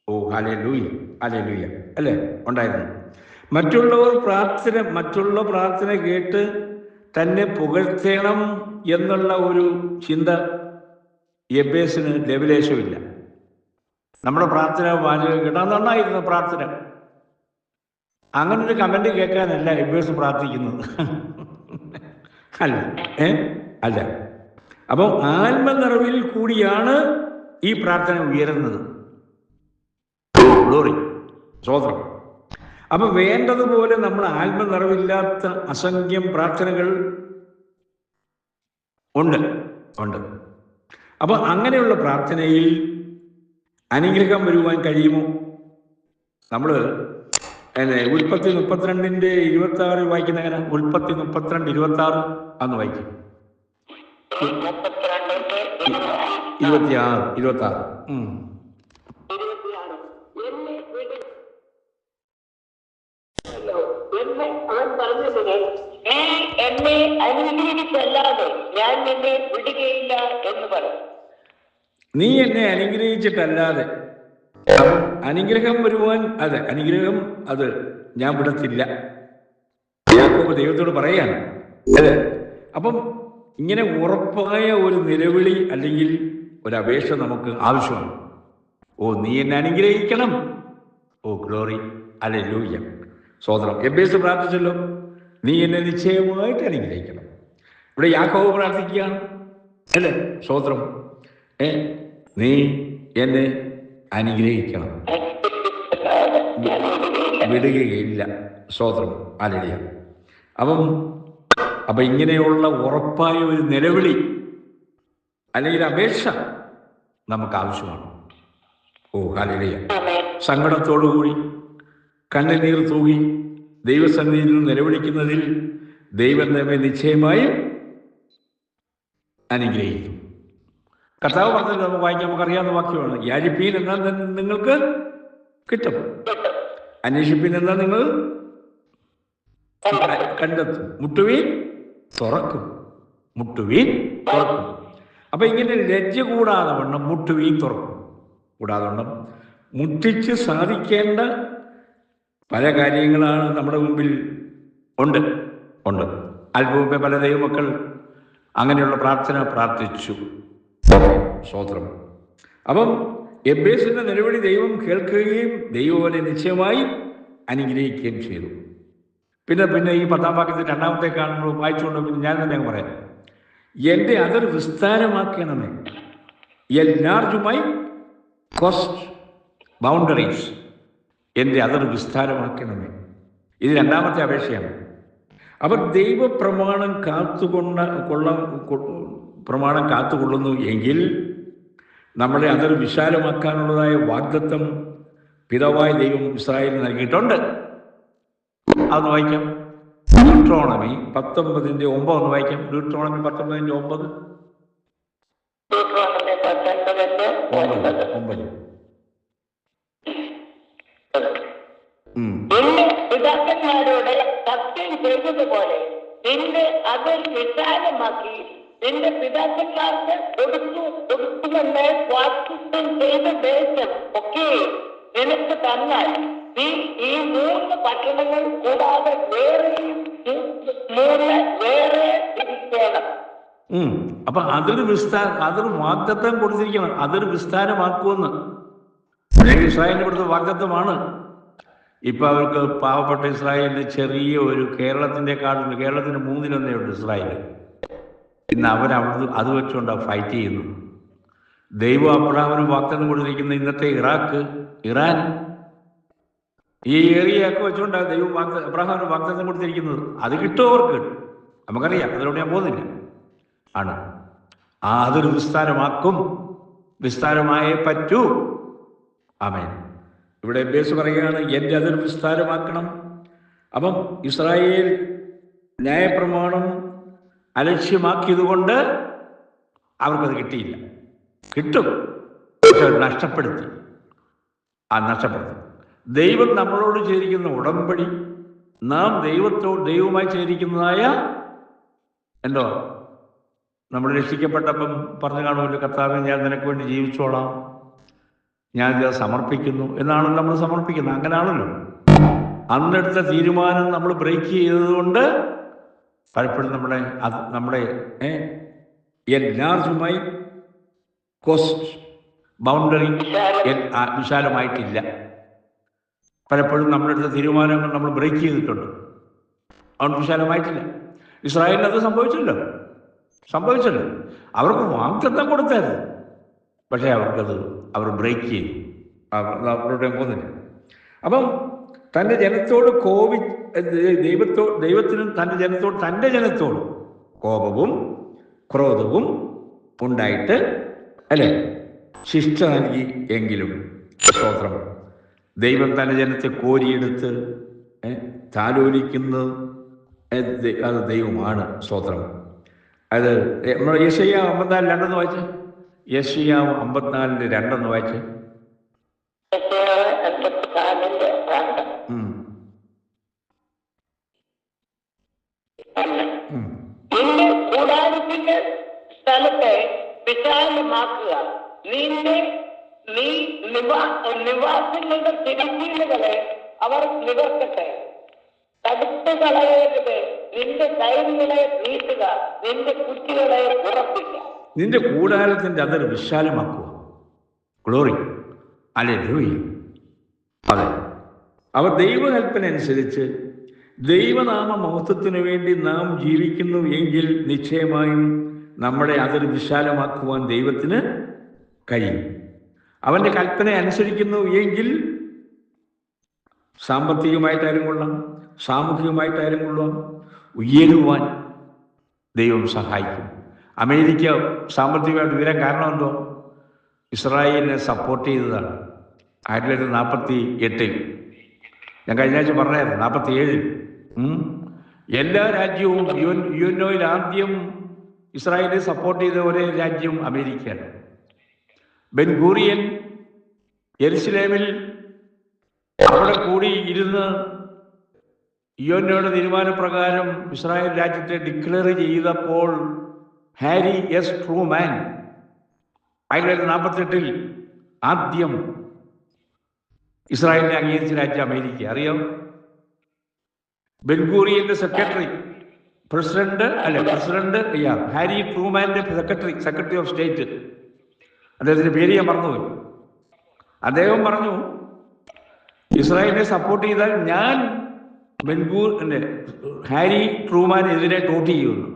ഓ ഹല്ലേലൂയ, ഹല്ലേലൂയ, അല്ലേ? ഉണ്ടായിരുന്നു. മറ്റുള്ള പ്രാർത്ഥന കേട്ട് തന്നെ പുകഴ്ത്തണം എന്നുള്ള ഒരു ചിന്ത യബ്ബേസിന് ലെവലേശമില്ല. നമ്മുടെ പ്രാർത്ഥന വാചകം കേട്ടാൽ നന്നായിരുന്നു പ്രാർത്ഥന. അങ്ങനെ ഒരു കമന്റ് കേൾക്കാനല്ല എബേസ് പ്രാർത്ഥിക്കുന്നത്. അല്ല, അല്ല. അപ്പം ആത്മനിറവിൽ കൂടിയാണ് ഈ പ്രാർത്ഥന ഉയരുന്നത്. ഗ്ലോറി, സ്തോത്രം. അപ്പൊ വേണ്ടതുപോലെ നമ്മൾ ആത്മനിറവില്ലാത്ത അസംഖ്യം പ്രാർത്ഥനകൾ ഉണ്ട്. അപ്പൊ അങ്ങനെയുള്ള പ്രാർത്ഥനയിൽ അനുഗ്രഹം വരുവാൻ കഴിയുമോ? നമ്മൾ ഉൽപ്പത്തി 32:26 വായിക്കുന്ന എങ്ങനെ? ഉൽപ്പത്തി 32:26 അന്ന് വായിക്കും. 26. എന്നെ അനുഗ്രഹിച്ചല്ലാതെ ഞാൻ നിന്നെ വിടുകയില്ല എന്ന് പറഞ്ഞു. നീ എന്നെ അനുഗ്രഹിച്ചിട്ടല്ലാതെ, അനുഗ്രഹം വരുവാൻ, അതെ, അനുഗ്രഹം അത് ഞാൻ വിടത്തില്ല. യാക്കോബ് ദൈവത്തോട് പറയാണ്. അതെ. അപ്പം ഇങ്ങനെ ഉറപ്പായ ഒരു നിലവിളി അല്ലെങ്കിൽ ഒരു അപേക്ഷ നമുക്ക് ആവശ്യമാണ്. ഓ, നീ എന്നെ അനുഗ്രഹിക്കണം. ഓ ഗ്ലോറി, ഹല്ലേലൂയ, സ്തോത്രം. എബേസ് പ്രാർത്ഥിച്ചല്ലോ, നീ എന്നെ നിശ്ചയമായിട്ട് അനുഗ്രഹിക്കണം. ഇവിടെ യാക്കോബ് പ്രാർത്ഥിക്കുകയാണ്, അല്ലേ? സ്തോത്രം. നീ എന്നെ അനുഗ്രഹിക്കണം, വിടുകയില്ല. സ്തോത്രം, ഹല്ലേലൂയ. അപ്പം ഇങ്ങനെയുള്ള ഉറപ്പായ ഒരു നിലവിളി അല്ലെങ്കിൽ അപേക്ഷ നമുക്ക് ആവശ്യമാണ്. ഓ ഹല്ലേലൂയ. സങ്കടത്തോടുകൂടി കണ്ണുനീർ തൂകി ദൈവസന്നിധിയിൽ നിന്ന് നിലവിളിക്കുന്നതിൽ ദൈവം നമ്മെ നിശ്ചയമായും അനുഗ്രഹിക്കും. കർത്താവ് പറഞ്ഞത് നമുക്ക് വായിക്കാൻ നമുക്കറിയാവുന്ന വാക്യമാണ്. യാചിപ്പീൻ എന്നാൽ നിങ്ങൾക്ക് കിട്ടും, അന്വേഷിപ്പീൻ എന്നാൽ നിങ്ങൾ കണ്ടെത്തും, മുട്ടുവീൻ തുറക്കും. അപ്പൊ ഇങ്ങനെ ലജ്ജ കൂടാതെ വണ്ണം മുട്ടുവീൻ തുറക്കും. കൂടാതെ വണ്ണം മുട്ടിച്ച് സാധിക്കേണ്ട പല കാര്യങ്ങളാണ് നമ്മുടെ മുമ്പിൽ ഉണ്ട്. അല്പം മുമ്പേ പല ദൈവമക്കൾ അങ്ങനെയുള്ള പ്രാർത്ഥന പ്രാർത്ഥിച്ചു. സ്തോത്രം. അപ്പം എബേസിന്റെ നിലവിളി ദൈവം കേൾക്കുകയും ദൈവനെ നിശ്ചയമായി അനുഗ്രഹിക്കുകയും ചെയ്തു. പിന്നെ ഈ 10-ാം വാക്യത്തിൽ രണ്ടാമത്തെ കാണുമ്പോൾ വായിച്ചുകൊണ്ട് പിന്നെ ഞാൻ തന്നെ പറയാം. എൻ്റെ അതിർ വിസ്താരമാക്കണമേ, enlarge my coast boundaries. എൻ്റെ അതിർ വിസ്താരമാക്കണമേ. ഇത് രണ്ടാമത്തെ അപേക്ഷയാണ്. അവർ ദൈവപ്രമാണം കാത്തുകൊള്ളുന്നു എങ്കിൽ നമ്മളെ അതിർ വിശാലമാക്കാനുള്ളതായ വാഗ്ദത്തം പിതാവായ ദൈവം ഇസ്രായേലിന് നൽകിയിട്ടുണ്ട്. അതൊന്ന് വായിക്കാം. ഡ്യൂട്രോണമി 19:9 ഒന്ന് വായിക്കാം. ഡ്യൂട്രോണമി 19:9. നിന്റെ പിതാക്കന്മാരോട് സത്യം ചെയ്തതുപോലെ നിന്റെ അതിർ വിശാലമാക്കി നിന്റെ പിതാക്കന്മാർക്ക് കൊടുക്കുമെന്ന് വാഗ്ദത്തം ചെയ്ത ദേശം ഒക്കെ നിനക്ക് തന്നാൽ നീ ഈ 3 പട്ടണങ്ങൾ കൂടാതെ വേറെ തിരിക്കണം. അപ്പൊ അതൊരു വാഗ്ദത്തം കൊടുത്തിരിക്കണം. അതൊരു വിസ്താരമാക്കുമെന്ന് ഇസ്രായേലിന് കൊടുത്ത വാഗ്ദത്തമാണ്. ഇപ്പൊ അവർക്ക് പാവപ്പെട്ട ഇസ്രായേലിന് ചെറിയ ഒരു കേരളത്തിന്റെ 3/1 ഉണ്ട് ഇസ്രായേൽ. ഇന്ന് അവരവിടെ അത് വെച്ചുകൊണ്ടാണ് ഫൈറ്റ് ചെയ്യുന്നു. ദൈവം അബ്രഹാമിന് വാഗ്ദത്തം കൊടുത്തിരിക്കുന്ന ഇന്നത്തെ ഇറാൻ ഈ ഏരിയയൊക്കെ വെച്ചുകൊണ്ടാണ് ദൈവം അബ്രഹാമിന് വാഗ്ദത്തം കൊടുത്തിരിക്കുന്നത്. അത് കിട്ടും, അവർക്ക് കിട്ടും, നമുക്കറിയാം. അതിലൂടെ ഞാൻ പോകുന്നില്ല. ആണ് അതൊരു വിസ്താരമായേ പറ്റൂ. ആമേൻ. ഇവിടെ ബേസ് പറയുകയാണ്, എൻ്റെ അതിർ വിസ്താരമാക്കണം. അപ്പം ഇസ്രായേൽ ന്യായപ്രമാണം അലക്ഷ്യമാക്കിയത് കൊണ്ട് അവർക്കത് കിട്ടിയില്ല. കിട്ടും, പക്ഷെ നഷ്ടപ്പെടുത്തി. ദൈവം നമ്മളോട് ചെയ്തിരിക്കുന്ന ഉടമ്പടി, നാം ദൈവവുമായി ചെയ്തിരിക്കുന്നതായ നമ്മൾ രക്ഷിക്കപ്പെട്ടപ്പം പറഞ്ഞു കാണുമല്ലോ, കർത്താവേ ഞാൻ നിനക്ക് വേണ്ടി ജീവിച്ചോളാം, ഞാനിത് സമർപ്പിക്കുന്നു എന്നാണല്ലോ നമ്മൾ സമർപ്പിക്കുന്നത്. അങ്ങനെയാണല്ലോ. അന്നെടുത്ത തീരുമാനം നമ്മൾ ബ്രേക്ക് ചെയ്തതുകൊണ്ട് പലപ്പോഴും നമ്മുടെ enlarge my coast ബൗണ്ടറി വിശാലമായിട്ടില്ല. പലപ്പോഴും നമ്മുടെ അടുത്ത തീരുമാനങ്ങൾ നമ്മൾ ബ്രേക്ക് ചെയ്തിട്ടുണ്ട്. അതുകൊണ്ട് വിശാലമായിട്ടില്ല. ഇസ്രായേലിന് അത് സംഭവിച്ചല്ലോ. അവർക്ക് വാഗ്ദത്തം കൊടുത്തായിരുന്നു, പക്ഷേ അവർ ബ്രേക്ക് ചെയ്തു. അവരുടെ പോകുന്നില്ല. അപ്പം തൻ്റെ ജനത്തോട് ദൈവത്തിനും തൻ്റെ ജനത്തോട് കോപവും ക്രോധവും ഉണ്ടായിട്ട് അല്ലേ ശിക്ഷ നൽകി. എങ്കിലും സ്തോത്രം, ദൈവം തൻ്റെ ജനത്തെ കോരിയെടുത്ത് താലോലിക്കുന്നത് അത് ദൈവമാണ്. സ്തോത്രം. അത് യെശയ്യാവ് 54:2 വായിച്ച്. യെശയ്യാവ് 54:2 വായിച്ച്. നിന്റെ കൂടാരത്തിന്റെ സ്ഥലത്തെ വിശാലമാക്കുക, നീ നിവാസികളുടെ തിരശ്ശീലകളെ അവർ നിവർത്തട്ടെ. തടുത്തു കളയരുത്, നിന്റെ കയറുകളെ നീട്ടുക, നിന്റെ കുറ്റികളെ ഉറപ്പിക്കുക. നിന്റെ കൂടാരത്തിന്റെ അതിർ വിശാലമാക്കുക. Glory, hallelujah. അതെ, അവർ ദൈവകൽപ്പനയനുസരിച്ച് ദൈവനാമ മഹത്വത്തിനു വേണ്ടി നാം ജീവിക്കുന്നു എങ്കിൽ നിശ്ചയമായും നമ്മുടെ അതിർ വിശാലമാക്കുവാൻ ദൈവത്തിന് കഴിയും. അവൻ്റെ കൽപ്പന അനുസരിക്കുന്നു എങ്കിൽ സാമ്പത്തികമായിട്ടായാലും കൊള്ളാം, സാമൂഹികമായിട്ടായാലും കൊള്ളാം, ഉയരുവാൻ ദൈവം സഹായിക്കും. അമേരിക്ക സാമ്പത്തികമായിട്ട് ഉയരാൻ കാരണം എന്തോ? ഇസ്രായേലിനെ സപ്പോർട്ട് ചെയ്തതാണ്. 1948 ഞാൻ കഴിഞ്ഞ ആഴ്ച പറഞ്ഞായിരുന്നു. 47 എല്ലാ രാജ്യവും യുഎൻഒയിൽ ആദ്യം ഇസ്രായേലിനെ സപ്പോർട്ട് ചെയ്ത ഒരേ രാജ്യം അമേരിക്കയാണ്. ബെൻ ഗൂറിയൻ യെരുശലേമിൽ അവിടെ കൂടി ഇരുന്ന് യുഎൻഒയുടെ തീരുമാനപ്രകാരം ഇസ്രായേൽ രാജ്യത്തെ ഡിക്ലെയർ ചെയ്തപ്പോൾ ഹാരി എസ് ട്രൂമാൻ 1948 ആദ്യം ഇസ്രായേലിനെ അംഗീകരിച്ച രാജ്യം അമേരിക്ക. അറിയാം, ബെൻഗൂറിയന്റെ പ്രസിഡന്റ് ഹാരി ട്രൂമാന്റെ സെക്രട്ടറി ഓഫ് സ്റ്റേറ്റ്, അദ്ദേഹത്തിന്റെ പേര് ഞാൻ മറന്നുപോയി. അദ്ദേഹം പറഞ്ഞു, ഇസ്രായേലിനെ സപ്പോർട്ട് ചെയ്താൽ ഞാൻ ഹാരി ട്രൂമാനെതിരെ വോട്ട് ചെയ്യുന്നു.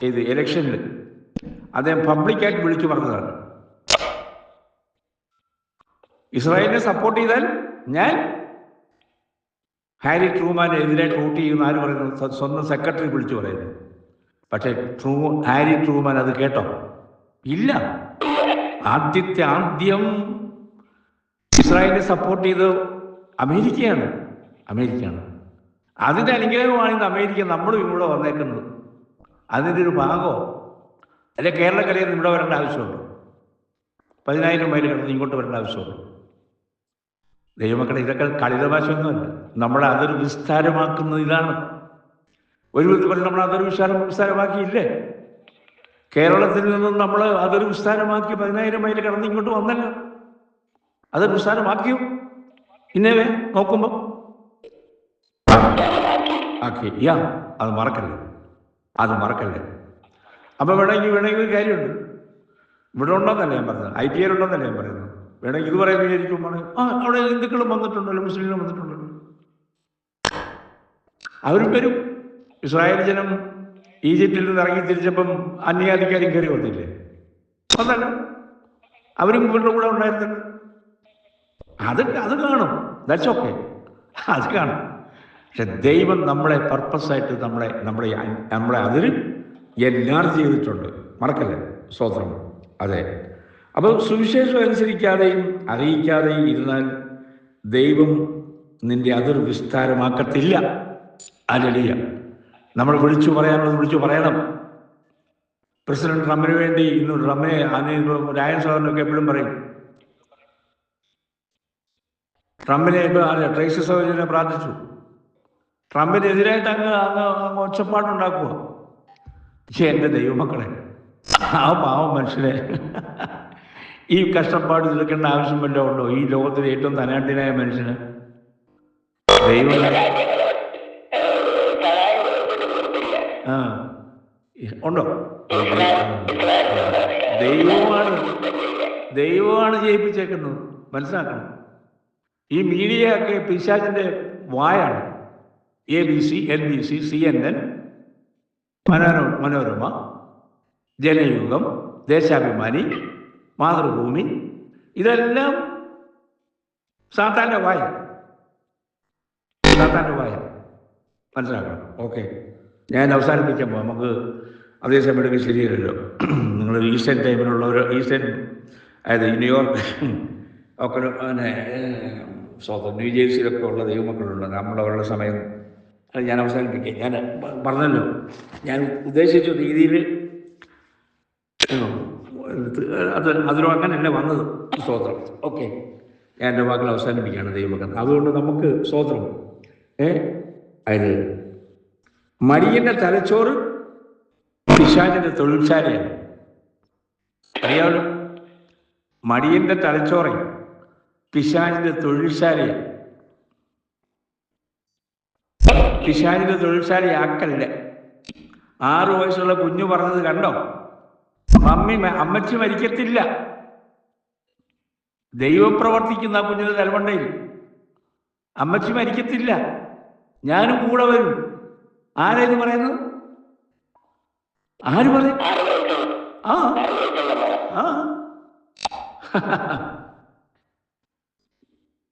ഇത് ഇലക്ഷനിൽ അദ്ദേഹം പബ്ലിക്കായിട്ട് വിളിച്ചു പറഞ്ഞതാണ്. ഇസ്രായേലിനെ സപ്പോർട്ട് ചെയ്താൽ ഞാൻ ഹാരി ട്രൂമാനെതിരെ വോട്ട് ചെയ്യുന്ന ആര് പറയുന്നു? സ്വന്തം സെക്രട്ടറി വിളിച്ചു പറയുന്നു. പക്ഷേ ഹാരി ട്രൂമാൻ അത് കേട്ടോ? ഇല്ല. ആദ്യം ഇസ്രായേലിനെ സപ്പോർട്ട് ചെയ്ത് അമേരിക്കയാണ്. അതിൻ്റെ അനുഗ്രഹമാണ് ഇന്ന് അമേരിക്ക നമ്മളും ഇവിടെ വന്നേക്കുന്നത്. അതിൻ്റെ ഒരു ഭാഗമോ അല്ലെ? കേരളക്കരയിൽ ഇവിടെ വരേണ്ട ആവശ്യമുണ്ട്? 10,000 മൈൽ കിടന്ന് ഇങ്ങോട്ട് വരേണ്ട ആവശ്യമുണ്ട്? ദൈവമക്കളെ, ഇതൊക്കെ കളിതഭാഷയൊന്നുമല്ല. നമ്മളെ അതൊരു വിസ്താരമാക്കുന്നത് ഇതാണ്. ഒരു വിധത്തിൽ പറഞ്ഞ് നമ്മൾ അതൊരു വിസ്താരമാക്കിയില്ലേ? കേരളത്തിൽ നിന്നും നമ്മൾ അതൊരു വിസ്താരമാക്കി 10,000 മൈൽ കിടന്ന് ഇങ്ങോട്ട് വന്നല്ലോ. അതൊരു വിസ്താരമാക്കിയോ? ഇന്നേ നോക്കുമ്പോൾ ആക്കി. അത് മറക്കല്ലേ. അപ്പൊ വേണമെങ്കിൽ ഒരു കാര്യമുണ്ട്. ഇവിടെ ഉണ്ടെന്നല്ല ഞാൻ പറഞ്ഞത്, IPL ഉണ്ടെന്നല്ല ഞാൻ പറയുന്നത്. വേണമെങ്കിൽ ഇത് പറയാൻ വിചാരിക്കുമ്പോൾ അവിടെ ഹിന്ദുക്കളും വന്നിട്ടുണ്ടല്ലോ, മുസ്ലിങ്ങളും വന്നിട്ടുണ്ടല്ലോ. അവരും വരും. ഇസ്രായേൽ ജനം ഈജിപ്തിൽ നിന്ന് ഇറങ്ങി തിരിച്ചപ്പം അന്യാധികാരി കയറി വന്നില്ലേ? വന്നല്ലോ. അവരും ഇവരുടെ കൂടെ ഉണ്ടായിരുന്നല്ലോ. അത് കാണും. ദാറ്റ്സ് ഓക്കെ, അത് കാണും. പക്ഷെ ദൈവം നമ്മളെ പർപ്പസായിട്ട് നമ്മളെ അതിൽ എൻലാർജ് ചെയ്തിട്ടുണ്ട്. മറക്കല്ലേ? സ്തോത്രം. അതെ. അപ്പോൾ സുവിശേഷം അനുസരിക്കാതെയും അറിയിക്കാതെയും ഇരുന്നാൽ ദൈവം നിന്റെ അതിർ വിസ്താരമാക്കത്തില്ല. ഹല്ലേലൂയ. നമ്മൾ വിളിച്ചു പറയണം. പ്രസിഡന്റ് ട്രംപിന് വേണ്ടി ഇന്ന് രായൻ സാറിനൊക്കെ എപ്പോഴും പറയും, ട്രംപിനെ ട്രേസി സഹോദരനെ പ്രാർത്ഥിച്ചു. ട്രംപിനെതിരായിട്ട് അങ്ങ് ഒച്ചപ്പാടുണ്ടാക്കുക. പക്ഷെ എൻ്റെ ദൈവമക്കളെ, ആ പാവം മനുഷ്യനെ ഈ കഷ്ടപ്പാട് തീർക്കേണ്ട ആവശ്യം വല്ലതും ഉണ്ടോ? ഈ ലോകത്തിലെ ഏറ്റവും ധനാഢ്യനായ മനുഷ്യന് ദൈവം ഉണ്ടോ? ദൈവമാണ് ജയിപ്പിച്ചേക്കുന്നത്. മനസ്സിലാക്കണം. ഈ മീഡിയ ഒക്കെ പിശാചിന്റെ വായാണ്. ABC, NBC, CNN, Manorama, Janayugom, Deshabhimani, Mathrubhumi, ഇതെല്ലാം സാത്താൻ്റെ വായ. മനസ്സിലാക്കണം. ഓക്കെ, ഞാൻ അവസാനിപ്പിക്കുമ്പോൾ നമുക്ക് അതേ സമയം എടുക്കുക ശരിയല്ലല്ലോ. നിങ്ങൾ ഈസ്റ്റേൺ ടൈമിലുള്ളവർ, അതായത് ന്യൂയോർക്ക് ഒക്കെ പിന്നെ ന്യൂജേഴ്സിയിലൊക്കെ ഉള്ള ദൈവമക്കളുണ്ട്. നമ്മളവരുടെ സമയം ഞാൻ അവസാനിപ്പിക്കുക. ഞാൻ പറഞ്ഞല്ലോ, ഞാൻ ഉദ്ദേശിച്ച രീതിയിൽ അതിലും അങ്ങനെയല്ല വന്നത്. സ്തോത്രം. ഓക്കെ, ഞാൻ എൻ്റെ വാക്കുകൾ അവസാനിപ്പിക്കുകയാണ് ദൈവമക്കൾ. അതുകൊണ്ട് നമുക്ക് സ്തോത്രം. അതായത് മടിയൻ്റെ തലച്ചോറ് പിശാചിൻ്റെ തൊഴിൽശാലയാണ്. അറിയാമല്ലോ, മടിയൻ്റെ തലച്ചോറ് പിശാചിൻ്റെ തൊഴിൽശാലയാണ്. പിശാചിൻ്റെ തൊഴിൽശാലയാക്കല്ല. 6 വയസ്സുള്ള കുഞ്ഞു പറഞ്ഞത് കണ്ടോ? അമ്മച്ചി മരിക്കത്തില്ല. ദൈവം പ്രവർത്തിക്കുന്ന ആ കുഞ്ഞിന്റെ തലമണ്ടയിൽ. അമ്മച്ചി മരിക്കത്തില്ല, ഞാനും കൂടെ വരും. ആരേത് പറയുന്നത്? ആര് പറയും?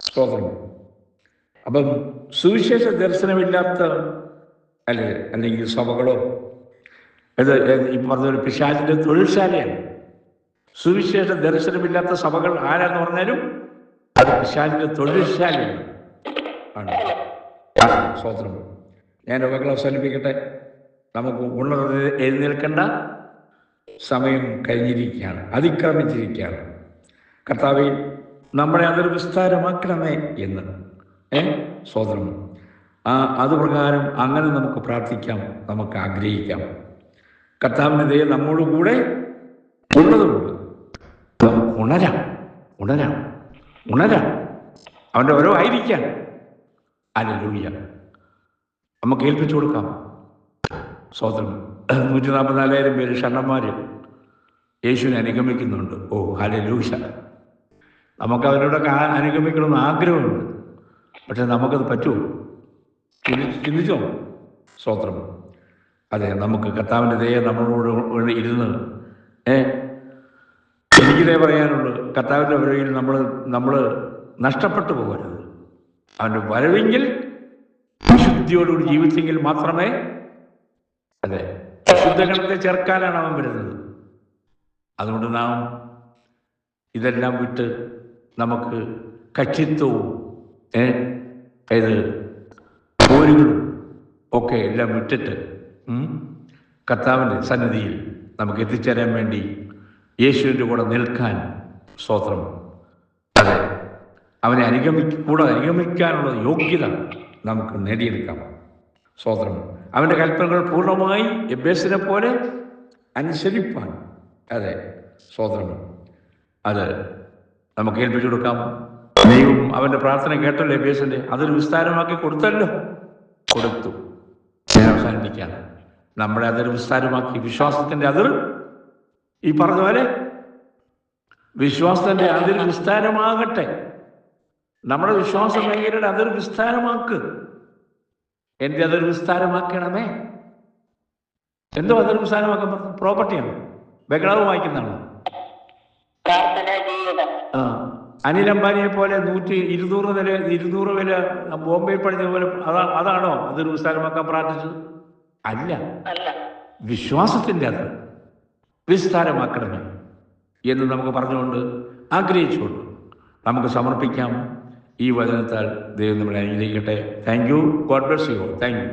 സ്തോത്രം. അപ്പം സുവിശേഷ ദർശനമില്ലാത്ത അല്ലെങ്കിൽ സഭകളോ ഈ പറഞ്ഞൊരു പിശാചിന്റെ തൊഴിൽശാലയാണ്. സുവിശേഷ ദർശനമില്ലാത്ത സഭകൾ ആരാന്ന് പറഞ്ഞാലും അത് പിശാചിന്റെ തൊഴിൽശാലയാണ്. സ്തോത്രം. ഞാൻ വാക്കുകൾ അവസാനിപ്പിക്കട്ടെ. നമുക്ക് ഉണർന്ന് എഴുന്നേൽക്കേണ്ട സമയം കഴിഞ്ഞിരിക്കുകയാണ്, അതിക്രമിച്ചിരിക്കുകയാണ്. കർത്താവേ, നമ്മളെ അതൊരു വിസ്താരമാക്കണമേ എന്ന് സ്തോത്രം. അതുപ്രകാരം അങ്ങനെ നമുക്ക് പ്രാർത്ഥിക്കാം, നമുക്ക് ആഗ്രഹിക്കാം. കർത്താവിൻ്റെ ദയ നമ്മോടുകൂടെ ഉള്ളതുകൊണ്ട് നമുക്ക് ഉണരാം. അവൻ്റെ ഓരോ ആയിരിക്കാം. ഹല്ലേലൂയ. നമുക്ക് ഏൽപ്പിച്ചു കൊടുക്കാം. സ്തോത്രം. 144,000 പേര് ഷണ്ണന്മാർ യേശുവിനെ അനുഗമിക്കുന്നുണ്ട്. ഓ ഹല്ലേലൂയ. നമുക്ക് അവരോടൊക്കെ അനുഗമിക്കണമെന്ന് ആഗ്രഹമുണ്ട്. പക്ഷെ നമുക്കത് പറ്റുമോ? ചിന്തിച്ചോ? സ്തോത്രം. അതെ, നമുക്ക് കർത്താവിൻ്റെ ദയ നമ്മളോട് ഇരുന്ന് എനിക്കിതേ പറയാനുള്ളൂ. കർത്താവിൻ്റെ വരവിൽ നമ്മൾ നഷ്ടപ്പെട്ടു പോകരുത്. അവൻ്റെ വരവെങ്കിൽ വിശുദ്ധിയോടുകൂടി ജീവിച്ചെങ്കിൽ മാത്രമേ, അതെ, ശുദ്ധഗണത്തെ ചേർക്കാനാണ് അവൻ വരുന്നത്. അതുകൊണ്ട് നാം ഇതെല്ലാം വിട്ട് നമുക്ക് കക്ഷിത്വവും പോരുകളും ഒക്കെ എല്ലാം വിട്ടിട്ട് കർത്താവിൻ്റെ സന്നിധിയിൽ നമുക്ക് എത്തിച്ചേരാൻ വേണ്ടി യേശുവിൻ്റെ കൂടെ നിൽക്കാൻ, സ്തോത്രം, അതെ, അവനെ അനുഗമിക്കാനുള്ള യോഗ്യത നമുക്ക് നേടിയെടുക്കാം. സ്തോത്രം. അവൻ്റെ കൽപ്പനകൾ പൂർണ്ണമായി എബേസിനെ പോലെ അനുസരിപ്പാൻ, അതെ, സ്തോത്രം, അത് നമുക്ക് ഏൽപ്പിച്ചു കൊടുക്കാം. ദൈവം അവൻ്റെ പ്രാർത്ഥന കേട്ടല്ലോ. എബേസിൻ്റെ അതൊരു വിസ്താരമാക്കി കൊടുത്തു. ഞാൻ അവസാനിപ്പിക്കാം. നമ്മുടെ അതൊരു വിസ്താരമാക്കി വിശ്വാസത്തിൻ്റെ അതിർ, ഈ പറഞ്ഞ പോലെ വിശ്വാസത്തിൻ്റെ അതിർ വിസ്താരമാകട്ടെ. നമ്മുടെ വിശ്വാസ മേഖലയുടെ അതിർ വിസ്താരമാക്ക്. എൻ്റെ അതിർ വിസ്താരമാക്കണമേ. എന്തോ അതിർ വിസ്താരമാക്കാൻ പറഞ്ഞു? പ്രോപ്പർട്ടിയാണ്. ബംഗ്ലാവ് വായിക്കുന്നതാണ്. അനിൽ അംബാനിയെ പോലെ 200 വില ബോംബെയിൽ പഠിച്ച പോലെ അതാണോ അതൊരു വിസ്താരമാക്കാൻ പ്രാർത്ഥിച്ചത്? അല്ല. വിശ്വാസത്തിൻ്റെ അത് വിസ്താരമാക്കണമേ എന്ന് നമുക്ക് പറഞ്ഞുകൊണ്ട്, ആഗ്രഹിച്ചുകൊണ്ട് നമുക്ക് സമർപ്പിക്കാം. ഈ വചനത്താൽ ദൈവം നമ്മളെ അനുഗ്രഹിക്കട്ടെ. Thank you. God bless you. Thank you.